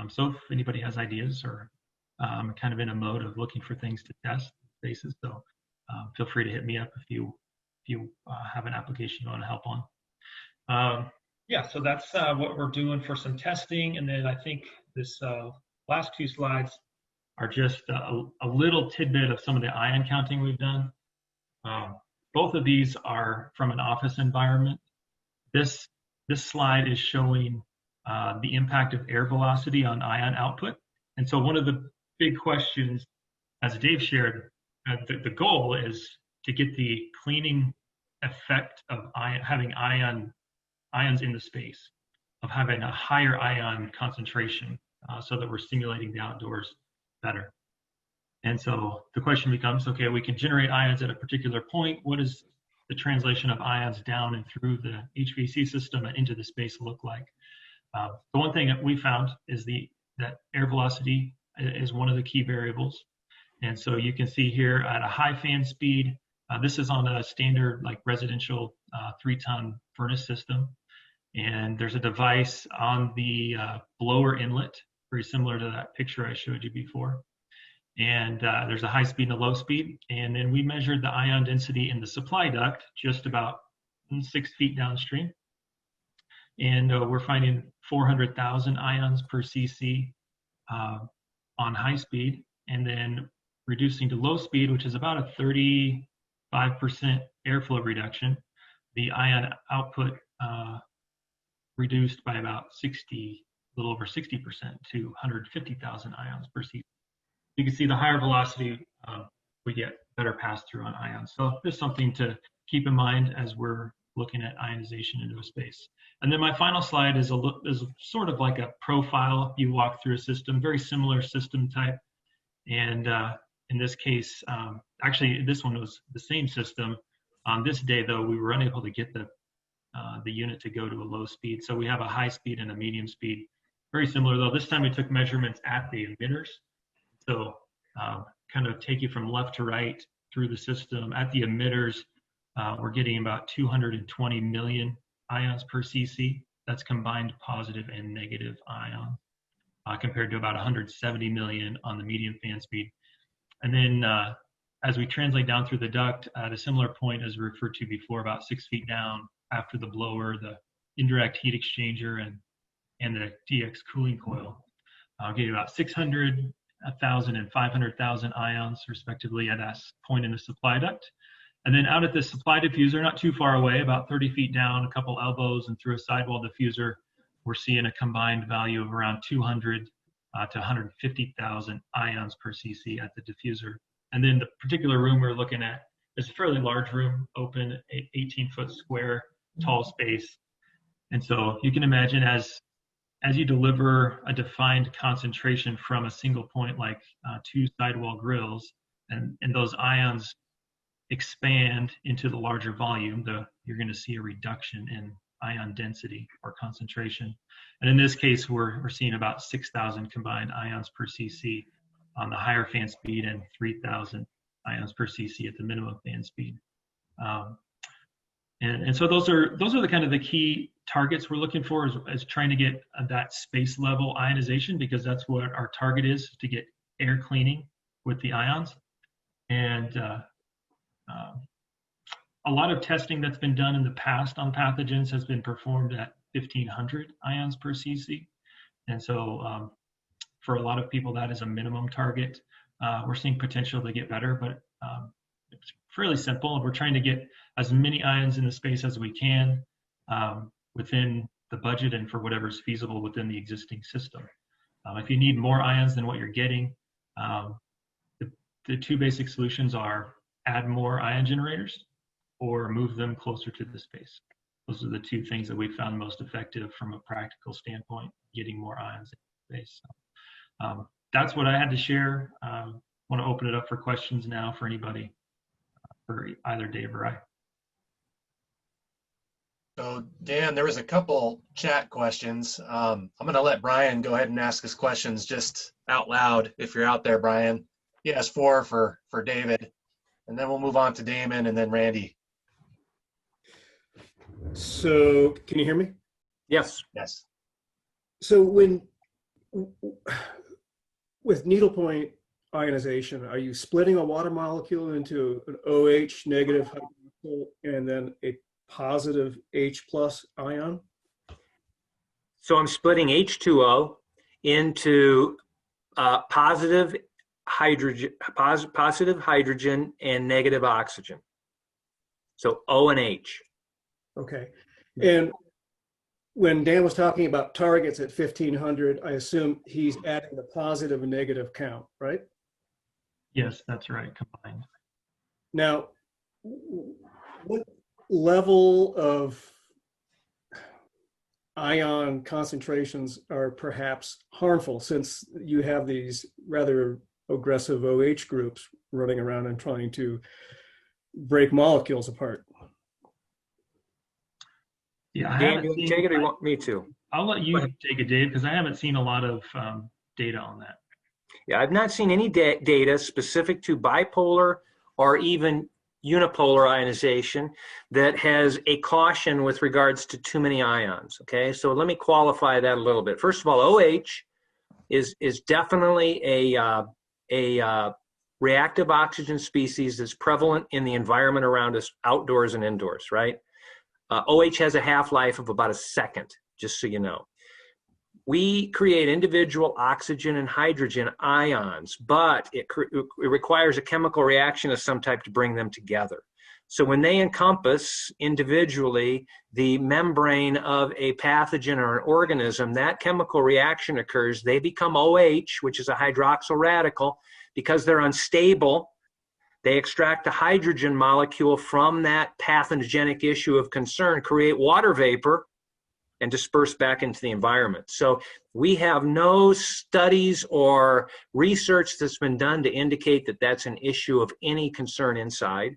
So if anybody has ideas or kind of in a mode of looking for things to test spaces, so feel free to hit me up if you have an application you want to help on. Yeah, so that's what we're doing for some testing. And then I think this last 2 slides are just a little tidbit of some of the ion counting we've done. Both of these are from an office environment. This slide is showing the impact of air velocity on ion output. And so one of the big questions, as Dave shared, the goal is to get the cleaning effect of having ions in the space, of having a higher ion concentration, so that we're stimulating the outdoors better. And so the question becomes, okay, we can generate ions at a particular point. What does the translation of ions down and through the HVAC system and into the space look like? The one thing that we found is that air velocity is one of the key variables. And so you can see here at a high fan speed, this is on a standard like residential 3-ton furnace system. And there's a device on the blower inlet, very similar to that picture I showed you before. And there's a high speed and a low speed. And then we measured the ion density in the supply duct just about 6 feet downstream. And we're finding 400,000 ions per cc on high speed. And then reducing to low speed, which is about a 35% airflow reduction, the ion output reduced by about a little over 60% to 150,000 ions per cc. You can see the higher velocity, we get better pass through on ions. So there's something to keep in mind as we're looking at ionization into a space. And then my final slide is sort of like a profile. You walk through a system, very similar system type. And in this case, actually this one was the same system. On this day though, we were unable to get the unit to go to a low speed. So we have a high speed and a medium speed. Very similar though. This time we took measurements at the emitters. So kind of take you from left to right through the system. At the emitters, we're getting about 220 million ions per cc. That's combined positive and negative ion, compared to about 170 million on the medium fan speed. And then as we translate down through the duct, at a similar point as referred to before, about 6 feet down after the blower, the indirect heat exchanger and the DX cooling coil, getting about 600, 1,000 and 500,000 ions respectively at that point in the supply duct. And then out at the supply diffuser, not too far away, about 30 feet down, a couple elbows and through a sidewall diffuser, we're seeing a combined value of around 200 to 150,000 ions per cc at the diffuser. And then the particular room we're looking at is a fairly large room, open, 18-foot square, tall space. And so you can imagine as you deliver a defined concentration from a single point like 2 sidewall grills, and those ions expand into the larger volume, you're going to see a reduction in ion density or concentration. And in this case, we're seeing about 6,000 combined ions per cc on the higher fan speed and 3,000 ions per cc at the minimum fan speed. And so those are the kind of the key targets we're looking for is trying to get that space level ionization, because that's what our target is, to get air cleaning with the ions. And a lot of testing that's been done in the past on pathogens has been performed at 1,500 ions per cc. And so for a lot of people, that is a minimum target. We're seeing potential to get better, but it's fairly simple. We're trying to get as many ions in the space as we can within the budget and for whatever's feasible within the existing system. If you need more ions than what you're getting, the 2 basic solutions are add more ion generators or move them closer to the space. Those are the 2 things that we found most effective from a practical standpoint, getting more ions in space. So, that's what I had to share. I want to open it up for questions now for anybody, for either Dave or I. So Dan, there was a couple chat questions. I'm going to let Brian go ahead and ask his questions just out loud. If you're out there, Brian, he has 4 for David, and then we'll move on to Damon and then Randy. So can you hear me? Yes. Yes. So with needlepoint ionization, are you splitting a water molecule into an OH negative hydroxyl and then a positive H plus ion? So I'm splitting H2O into positive hydrogen and negative oxygen. So O and H. Okay. And when Dan was talking about targets at 1500, I assume he's adding the positive and negative count, right? Yes, that's right, combined. Now, what level of ion concentrations are perhaps harmful, since you have these rather aggressive OH groups running around and trying to break molecules apart? Yeah, Dan, you want to take it or you want me to? I'll let you take it, Dave, because I haven't seen a lot of data on that. Yeah, I've not seen any data specific to bipolar or even unipolar ionization that has a caution with regards to too many ions. Okay, so let me qualify that a little bit. First of all, OH is definitely a reactive oxygen species that's prevalent in the environment around us, outdoors and indoors, right? OH has a half-life of about a second, just so you know. We create individual oxygen and hydrogen ions, but it requires a chemical reaction of some type to bring them together. So when they encompass individually the membrane of a pathogen or an organism, that chemical reaction occurs. They become OH, which is a hydroxyl radical. Because they're unstable, they extract the hydrogen molecule from that pathogenic issue of concern, create water vapor, and disperse back into the environment. So we have no studies or research that's been done to indicate that that's an issue of any concern inside,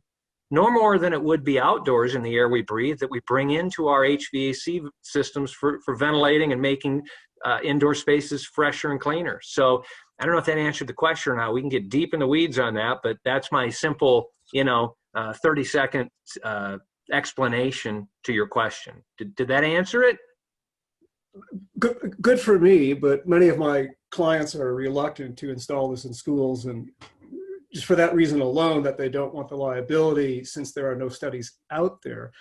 no more than it would be outdoors in the air we breathe that we bring into our HVAC systems for ventilating and making indoor spaces fresher and cleaner. So I don't know if that answered the question or not. We can get deep in the weeds on that, but that's my simple, 30-second explanation to your question. Did that answer it? Good for me, but many of my clients are reluctant to install this in schools, and just for that reason alone, that they don't want the liability, since there are no studies out there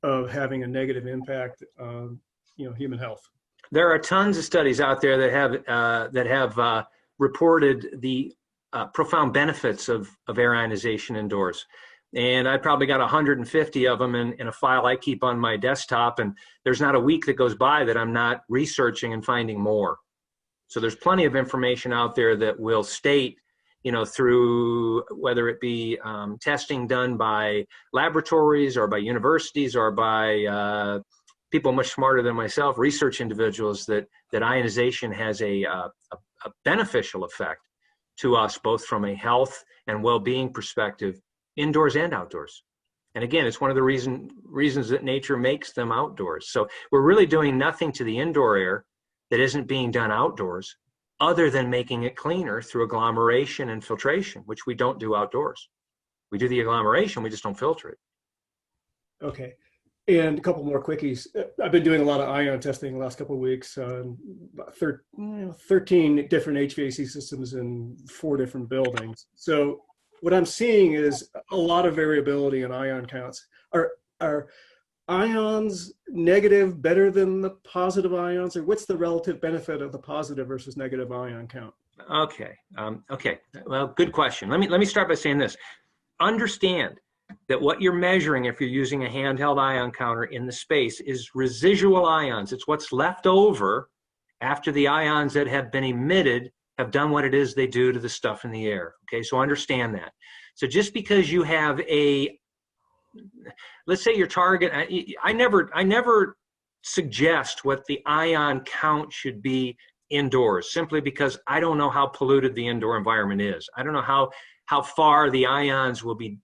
of having a negative impact on human health. There are tons of studies out there that have reported the profound benefits of air ionization indoors. And I probably got 150 of them in a file I keep on my desktop, and there's not a week that goes by that I'm not researching and finding more. So there's plenty of information out there that will state, through whether it be testing done by laboratories or by universities or by people much smarter than myself, research individuals, that ionization has a beneficial effect to us, both from a health and well-being perspective, indoors and outdoors. And again, it's one of the reasons that nature makes them outdoors. So we're really doing nothing to the indoor air that isn't being done outdoors, other than making it cleaner through agglomeration and filtration, which we don't do outdoors. We do the agglomeration, we just don't filter it. Okay. And a couple more quickies. I've been doing a lot of ion testing the last couple of weeks, 13 different HVAC systems in 4 different buildings. So what I'm seeing is a lot of variability in ion counts. Are ions negative better than the positive ions, or what's the relative benefit of the positive versus negative ion count? Okay. Well, good question. Let me start by saying this. Understand that what you're measuring, if you're using a handheld ion counter in the space, is residual ions. It's what's left over after the ions that have been emitted have done what it is they do to the stuff in the air. Okay, so understand that. So just because you have let's say your target, I never suggest what the ion count should be indoors, simply because I don't know how polluted the indoor environment is. I don't know how far the ions will be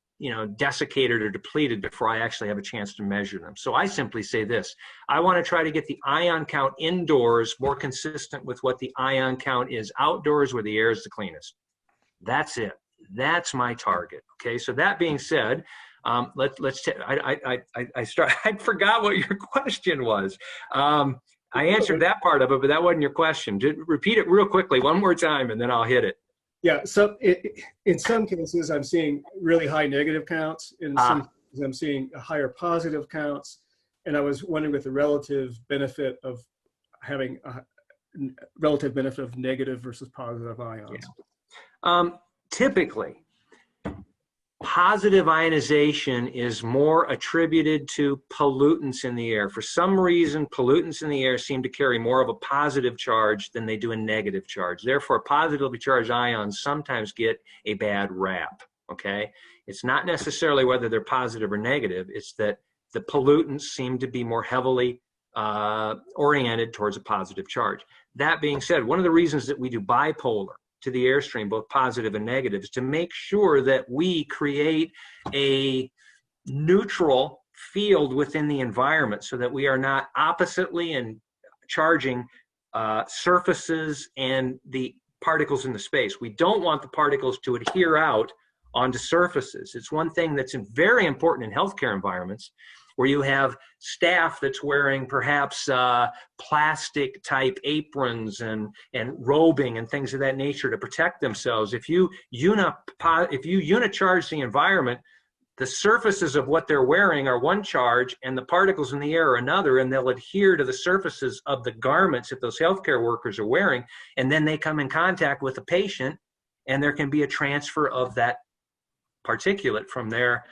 desiccated or depleted before I actually have a chance to measure them. So I simply say this: I want to try to get the ion count indoors more consistent with what the ion count is outdoors, where the air is the cleanest. That's it. That's my target. Okay. So that being said, I forgot what your question was. I answered that part of it, but that wasn't your question. Just repeat it real quickly one more time, and then I'll hit it. Yeah, so in some cases, I'm seeing really high negative counts. In some cases, I'm seeing higher positive counts. And I was wondering with the relative benefit of having a relative benefit of negative versus positive ions. Yeah. Typically, positive ionization is more attributed to pollutants in the air. For some reason, pollutants in the air seem to carry more of a positive charge than they do a negative charge. Therefore, positively charged ions sometimes get a bad rap, okay? It's not necessarily whether they're positive or negative, it's that the pollutants seem to be more heavily oriented towards a positive charge. That being said, one of the reasons that we do bipolar to the airstream, both positive and negative, is to make sure that we create a neutral field within the environment so that we are not oppositely and charging surfaces and the particles in the space. We don't want the particles to adhere out onto surfaces. It's one thing that's very important in healthcare environments where you have staff that's wearing perhaps plastic type aprons and robing and things of that nature to protect themselves. If you unicharge the environment, the surfaces of what they're wearing are one charge and the particles in the air are another, and they'll adhere to the surfaces of the garments that those healthcare workers are wearing, and then they come in contact with a patient and there can be a transfer of that particulate from their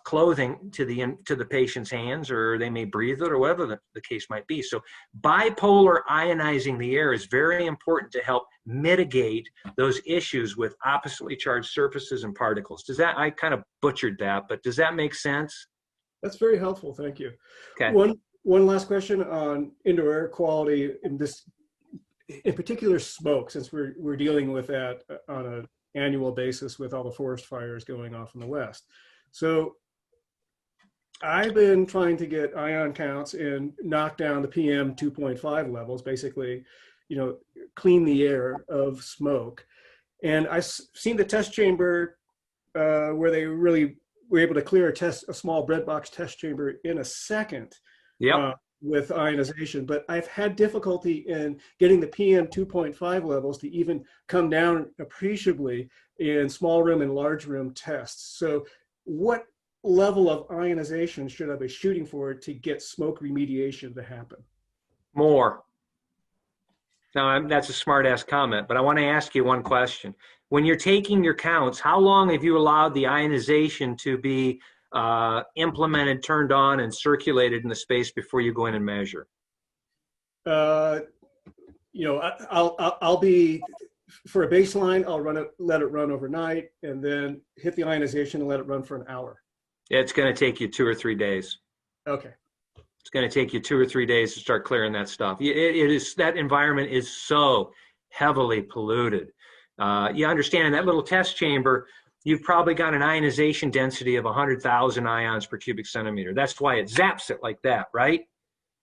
clothing to the patient's hands, or they may breathe it, or whatever the case might be. So bipolar ionizing the air is very important to help mitigate those issues with oppositely charged surfaces and particles. I kind of butchered that, but does that make sense? That's very helpful. Thank you. Okay. One last question on indoor air quality in particular smoke, since we're dealing with that on an annual basis with all the forest fires going off in the West. So I've been trying to get ion counts and knock down the PM 2.5 levels, basically, clean the air of smoke. And I've seen the test chamber where they really were able to clear a small breadbox test chamber in a second. Yep. With ionization, but I've had difficulty in getting the PM 2.5 levels to even come down appreciably in small room and large room tests. So what level of ionization should I be shooting for to get smoke remediation to happen? More. Now, that's a smart ass comment, but I want to ask you one question. When you're taking your counts, how long have you allowed the ionization to be implemented, turned on, and circulated in the space before you go in and measure? I'll be, for a baseline, I'll let it run overnight, and then hit the ionization and let it run for an hour. It's going to take you 2 or 3 days. Okay. It's going to take you 2 or 3 days to start clearing that stuff. That environment is so heavily polluted. You understand, in that little test chamber, you've probably got an ionization density of 100,000 ions per cubic centimeter. That's why it zaps it like that, right?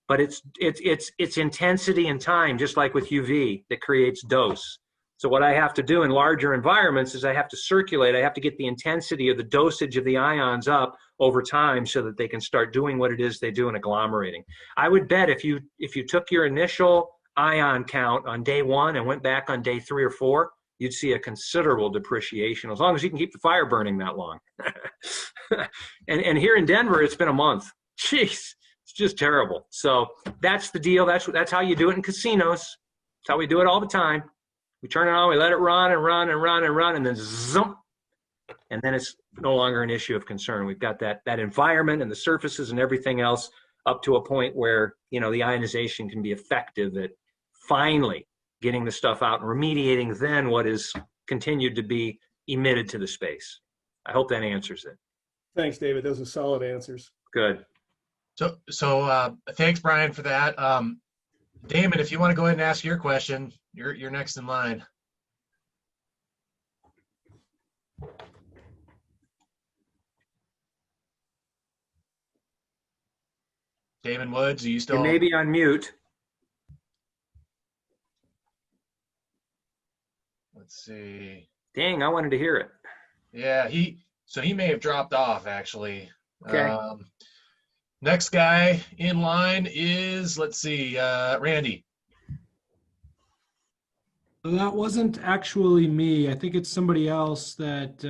But it's intensity and time, just like with UV, that creates dose. So what I have to do in larger environments is I have to circulate. I have to get the intensity or the dosage of the ions up over time so that they can start doing what it is they do in agglomerating. I would bet if you took your initial ion count on day 1 and went back on day 3 or 4, you'd see a considerable depreciation, as long as you can keep the fire burning that long. and here in Denver, it's been a month. Jeez, it's just terrible. So that's the deal. That's how you do it in casinos. That's how we do it all the time. We turn it on, we let it run and run and run and run, and then zoom, and then it's no longer an issue of concern. We've got that environment and the surfaces and everything else up to a point where, the ionization can be effective at finally getting the stuff out and remediating then what is continued to be emitted to the space. I hope that answers it. Thanks, David. Those are solid answers. Good. So thanks, Brian, for that. Damon, if you want to go ahead and ask your question, you're next in line. Damon Woods, are you still? You may be on mute. Let's see. Dang, I wanted to hear it. Yeah, he may have dropped off, actually. Okay. Next guy in line is, let's see, Randy. That wasn't actually me. I think it's somebody else that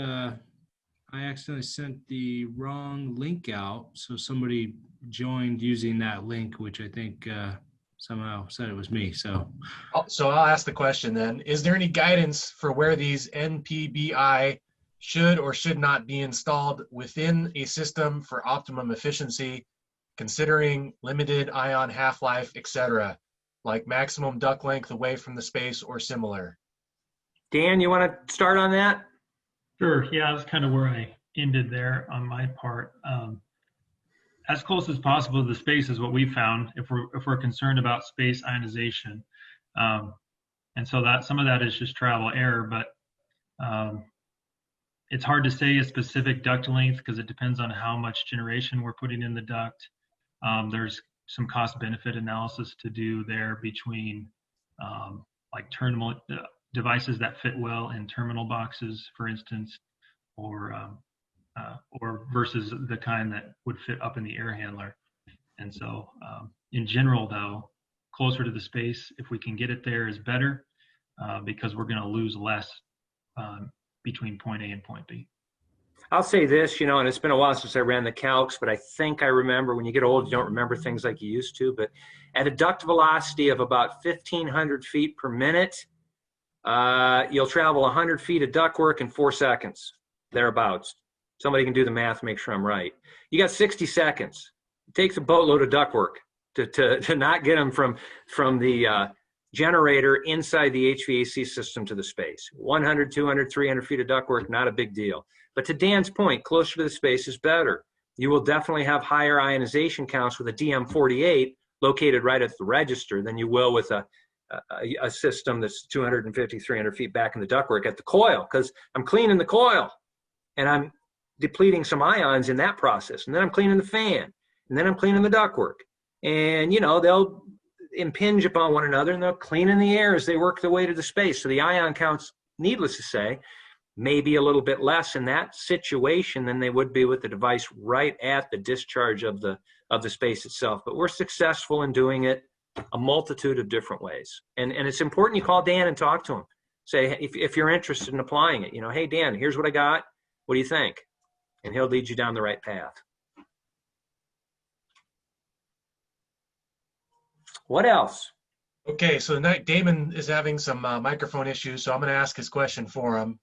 I accidentally sent the wrong link out. So somebody joined using that link, which I think somehow said it was me. So I'll ask the question then. Is there any guidance for where these NPBI should or should not be installed within a system for optimum efficiency, considering limited ion half-life, etc., like maximum duct length away from the space or similar? Dan, you want to start on that? Sure. Yeah, that's kind of where I ended there on my part. As close as possible to the space is what we found if we're concerned about space ionization. And so that some of that is just travel error, but it's hard to say a specific duct length because it depends on how much generation we're putting in the duct. There's some cost benefit analysis to do there between like terminal devices that fit well in terminal boxes, for instance, or versus the kind that would fit up in the air handler. And so in general, though, closer to the space, if we can get it there, is better because we're going to lose less between point A and point B. I'll say this, you know, and it's been a while since I ran the calcs, but I think I remember when you get old, you don't remember things like you used to. But at a duct velocity of about 1,500 feet per minute, you'll travel 100 feet of ductwork in 4 seconds, thereabouts. Somebody can do the math, make sure I'm right. You got 60 seconds. It takes a boatload of ductwork to not get them from the generator inside the HVAC system to the space. 100, 200, 300 feet of ductwork, not a big deal. But to Dan's point, closer to the space is better. You will definitely have higher ionization counts with a DM48 located right at the register than you will with a system that's 250, 300 feet back in the ductwork at the coil, because I'm cleaning the coil and I'm depleting some ions in that process. And then I'm cleaning the fan and then I'm cleaning the ductwork. And, you know, they'll impinge upon one another and they'll clean in the air as they work their way to the space. So the ion counts, needless to say, may be a little bit less in that situation than they would be with the device right at the discharge of the space itself. But we're successful in doing it a multitude of different ways. And it's important you call Dan and talk to him. Say, if you're interested in applying it, you know, hey, Dan, here's what I got. What do you think? And he'll lead you down the right path. What else? Okay, so Damon is having some microphone issues, so I'm going to ask his question for him.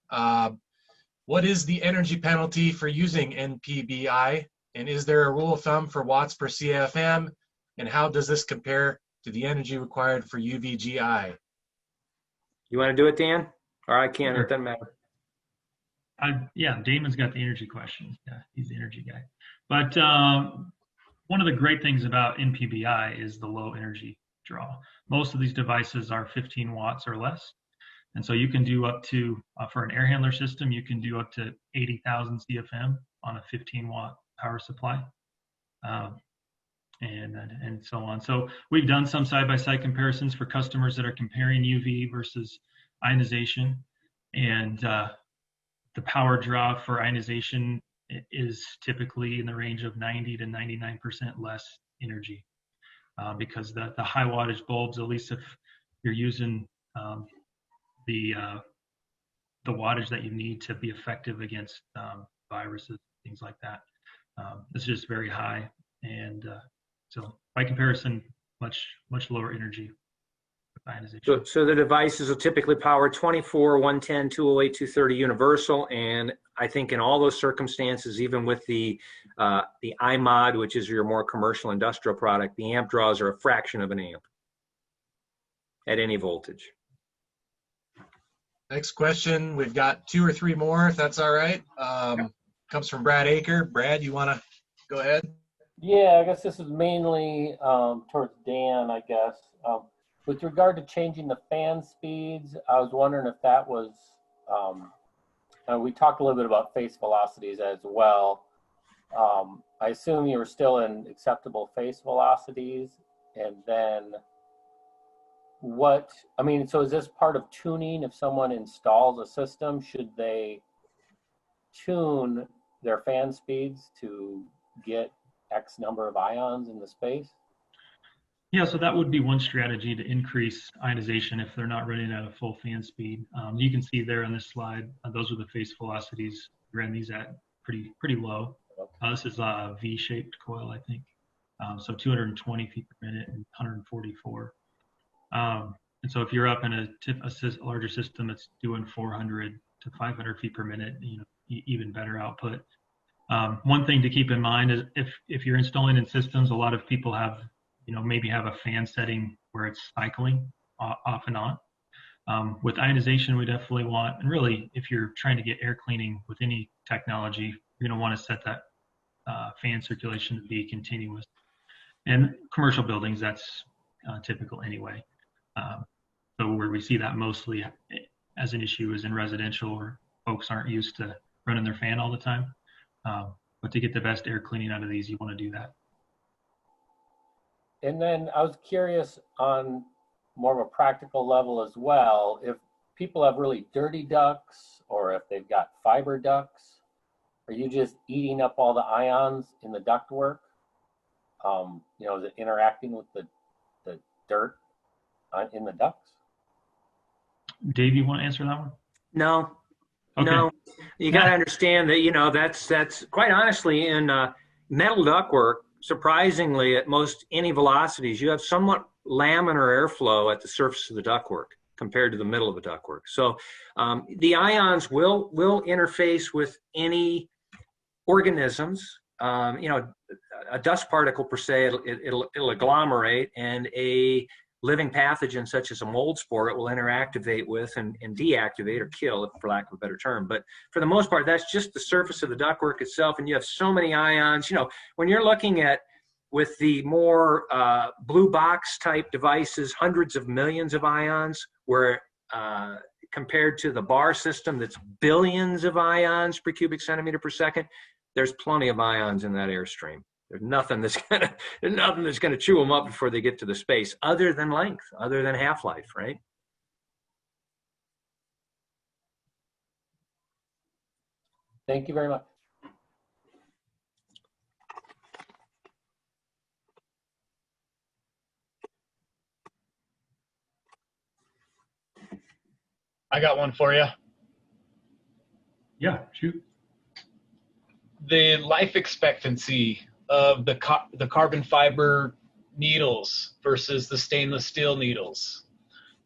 What is the energy penalty for using NPBI? And is there a rule of thumb for watts per CFM? And how does this compare to the energy required for UVGI? You want to do it, Dan? Or I can, It doesn't matter. Yeah, Damon's got the energy question. Yeah, he's the energy guy. But one of the great things about NPBI is the low energy draw. Most of these devices are 15 watts or less. And so you can do up to, for an air handler system, you can do up to 80,000 CFM on a 15 watt power supply. And so on. So we've done some side-by-side comparisons for customers that are comparing UV versus ionization. And the power draw for ionization is typically in the range of 90 to 99% less energy. Because the high wattage bulbs, at least if you're using the wattage that you need to be effective against viruses, things like that, it's just very high. And so by comparison, much lower energy with ionization. So the devices will typically power 24, 110, 208, 230 universal. And I think in all those circumstances, even with the iMod, which is your more commercial industrial product, the amp draws are a fraction of an amp at any voltage. Next question, we've got 2 or 3 more, if that's all right. Comes from Brad Aker. Brad, you want to go ahead? Yeah, I guess this is mainly towards Dan, I guess. With regard to changing the fan speeds, I was wondering if that was, we talked a little bit about face velocities as well. I assume you were still in acceptable face velocities. And then so is this part of tuning? If someone installs a system, should they tune their fan speeds to get X number of ions in the space? Yeah, so that would be one strategy to increase ionization if they're not running at a full fan speed. You can see there on this slide, those are the face velocities. We ran these at pretty low. This is a V-shaped coil, I think. So 220 feet per minute and 144. And so if you're up in a larger system that's doing 400 to 500 feet per minute, you even better output. One thing to keep in mind is if you're installing in systems, a lot of people have, maybe have a fan setting where it's cycling off and on. With ionization, we definitely want, and really, if you're trying to get air cleaning with any technology, you're going to want to set that fan circulation to be continuous. And commercial buildings, that's typical anyway. So where we see that mostly as an issue is in residential, where folks aren't used to running their fan all the time. But to get the best air cleaning out of these, you want to do that. And then I was curious on more of a practical level as well, if people have really dirty ducts or if they've got fiber ducts, are you just eating up all the ions in the ductwork? Is it interacting with the dirt in the ducts? Dave, you want to answer that one? No. Okay. No, you got to understand that that's quite honestly in metal ductwork, surprisingly at most any velocities, you have somewhat laminar airflow at the surface of the ductwork compared to the middle of the ductwork. So the ions will interface with any organisms. A dust particle per se, it'll agglomerate, and a living pathogen such as a mold spore, it will interactivate with and deactivate or kill, for lack of a better term. But for the most part, that's just the surface of the ductwork itself, and you have so many ions. When you're looking at with the more blue box type devices, hundreds of millions of ions, where compared to the bar system that's billions of ions per cubic centimeter per second, there's plenty of ions in that airstream. There's nothing that's gonna chew them up before they get to the space, other than length, other than half-life, right? Thank you very much. I got one for you. Yeah, shoot. The life expectancy of the carbon fiber needles versus the stainless steel needles.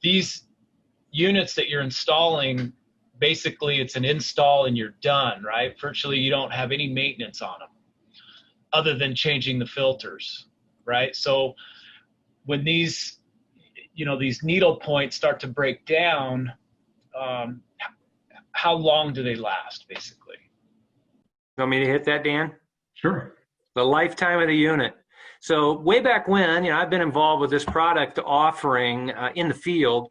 These units that you're installing, basically it's an install and you're done, right? Virtually you don't have any maintenance on them other than changing the filters, right? So when these, these needle points start to break down, how long do they last, basically? You want me to hit that, Dan? Sure. The lifetime of the unit. So way back when, I've been involved with this product offering in the field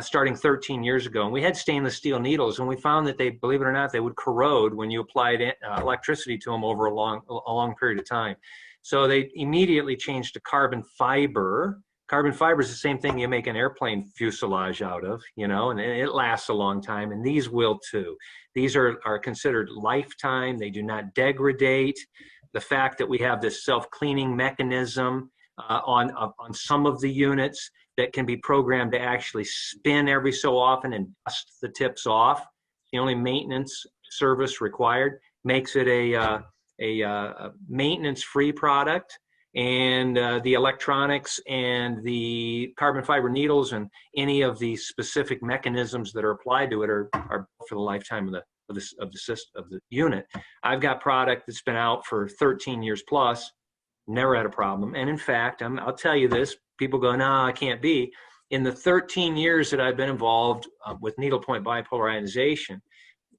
starting 13 years ago. And we had stainless steel needles, and we found that they, believe it or not, they would corrode when you applied electricity to them over a long period of time. So they immediately changed to carbon fiber. Carbon fiber is the same thing you make an airplane fuselage out of, and it lasts a long time, and these will too. These are considered lifetime. They do not degrade. The fact that we have this self-cleaning mechanism on some of the units that can be programmed to actually spin every so often and dust the tips off, the only maintenance service required, makes it a maintenance-free product. And the electronics and the carbon fiber needles and any of the specific mechanisms that are applied to it are for the lifetime of the unit. I've got product that's been out for 13 years plus, never had a problem. And in fact, I'll tell you this, people go, no, I can't be. In the 13 years that I've been involved with Needle-Point Bipolar Ionization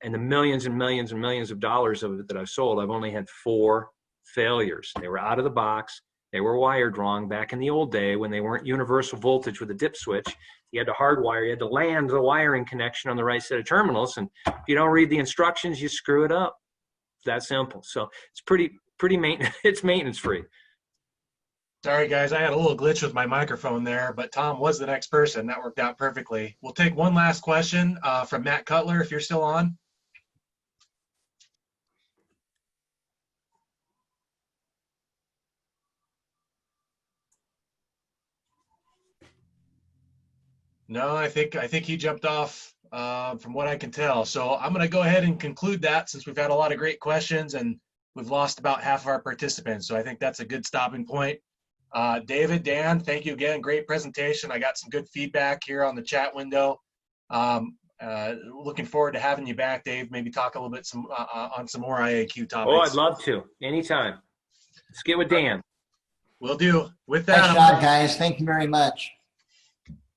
and the millions and millions and millions of dollars of it that I've sold, I've only had 4 failures. They were out of the box. They were wired wrong back in the old day when they weren't universal voltage with a dip switch. You had to hardwire, you had to land the wiring connection on the right set of terminals. And if you don't read the instructions, you screw it up. It's that simple. So it's pretty maintenance. It's maintenance free. Sorry guys, I had a little glitch with my microphone there, but Tom was the next person. That worked out perfectly. We'll take one last question from Matt Cutler, if you're still on. No, I think he jumped off from what I can tell. So I'm going to go ahead and conclude that since we've had a lot of great questions and we've lost about half of our participants. So I think that's a good stopping point. David, Dan, thank you again. Great presentation. I got some good feedback here on the chat window. looking forward to having you back, Dave. Maybe talk a little bit on some more IAQ topics. Oh, I'd love to. Anytime. Let's get with Dan. Will do. With Nice that, job, guys. Thank you very much.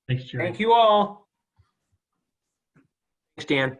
Thanks, Jerry. Thank you all. Thanks, Dan.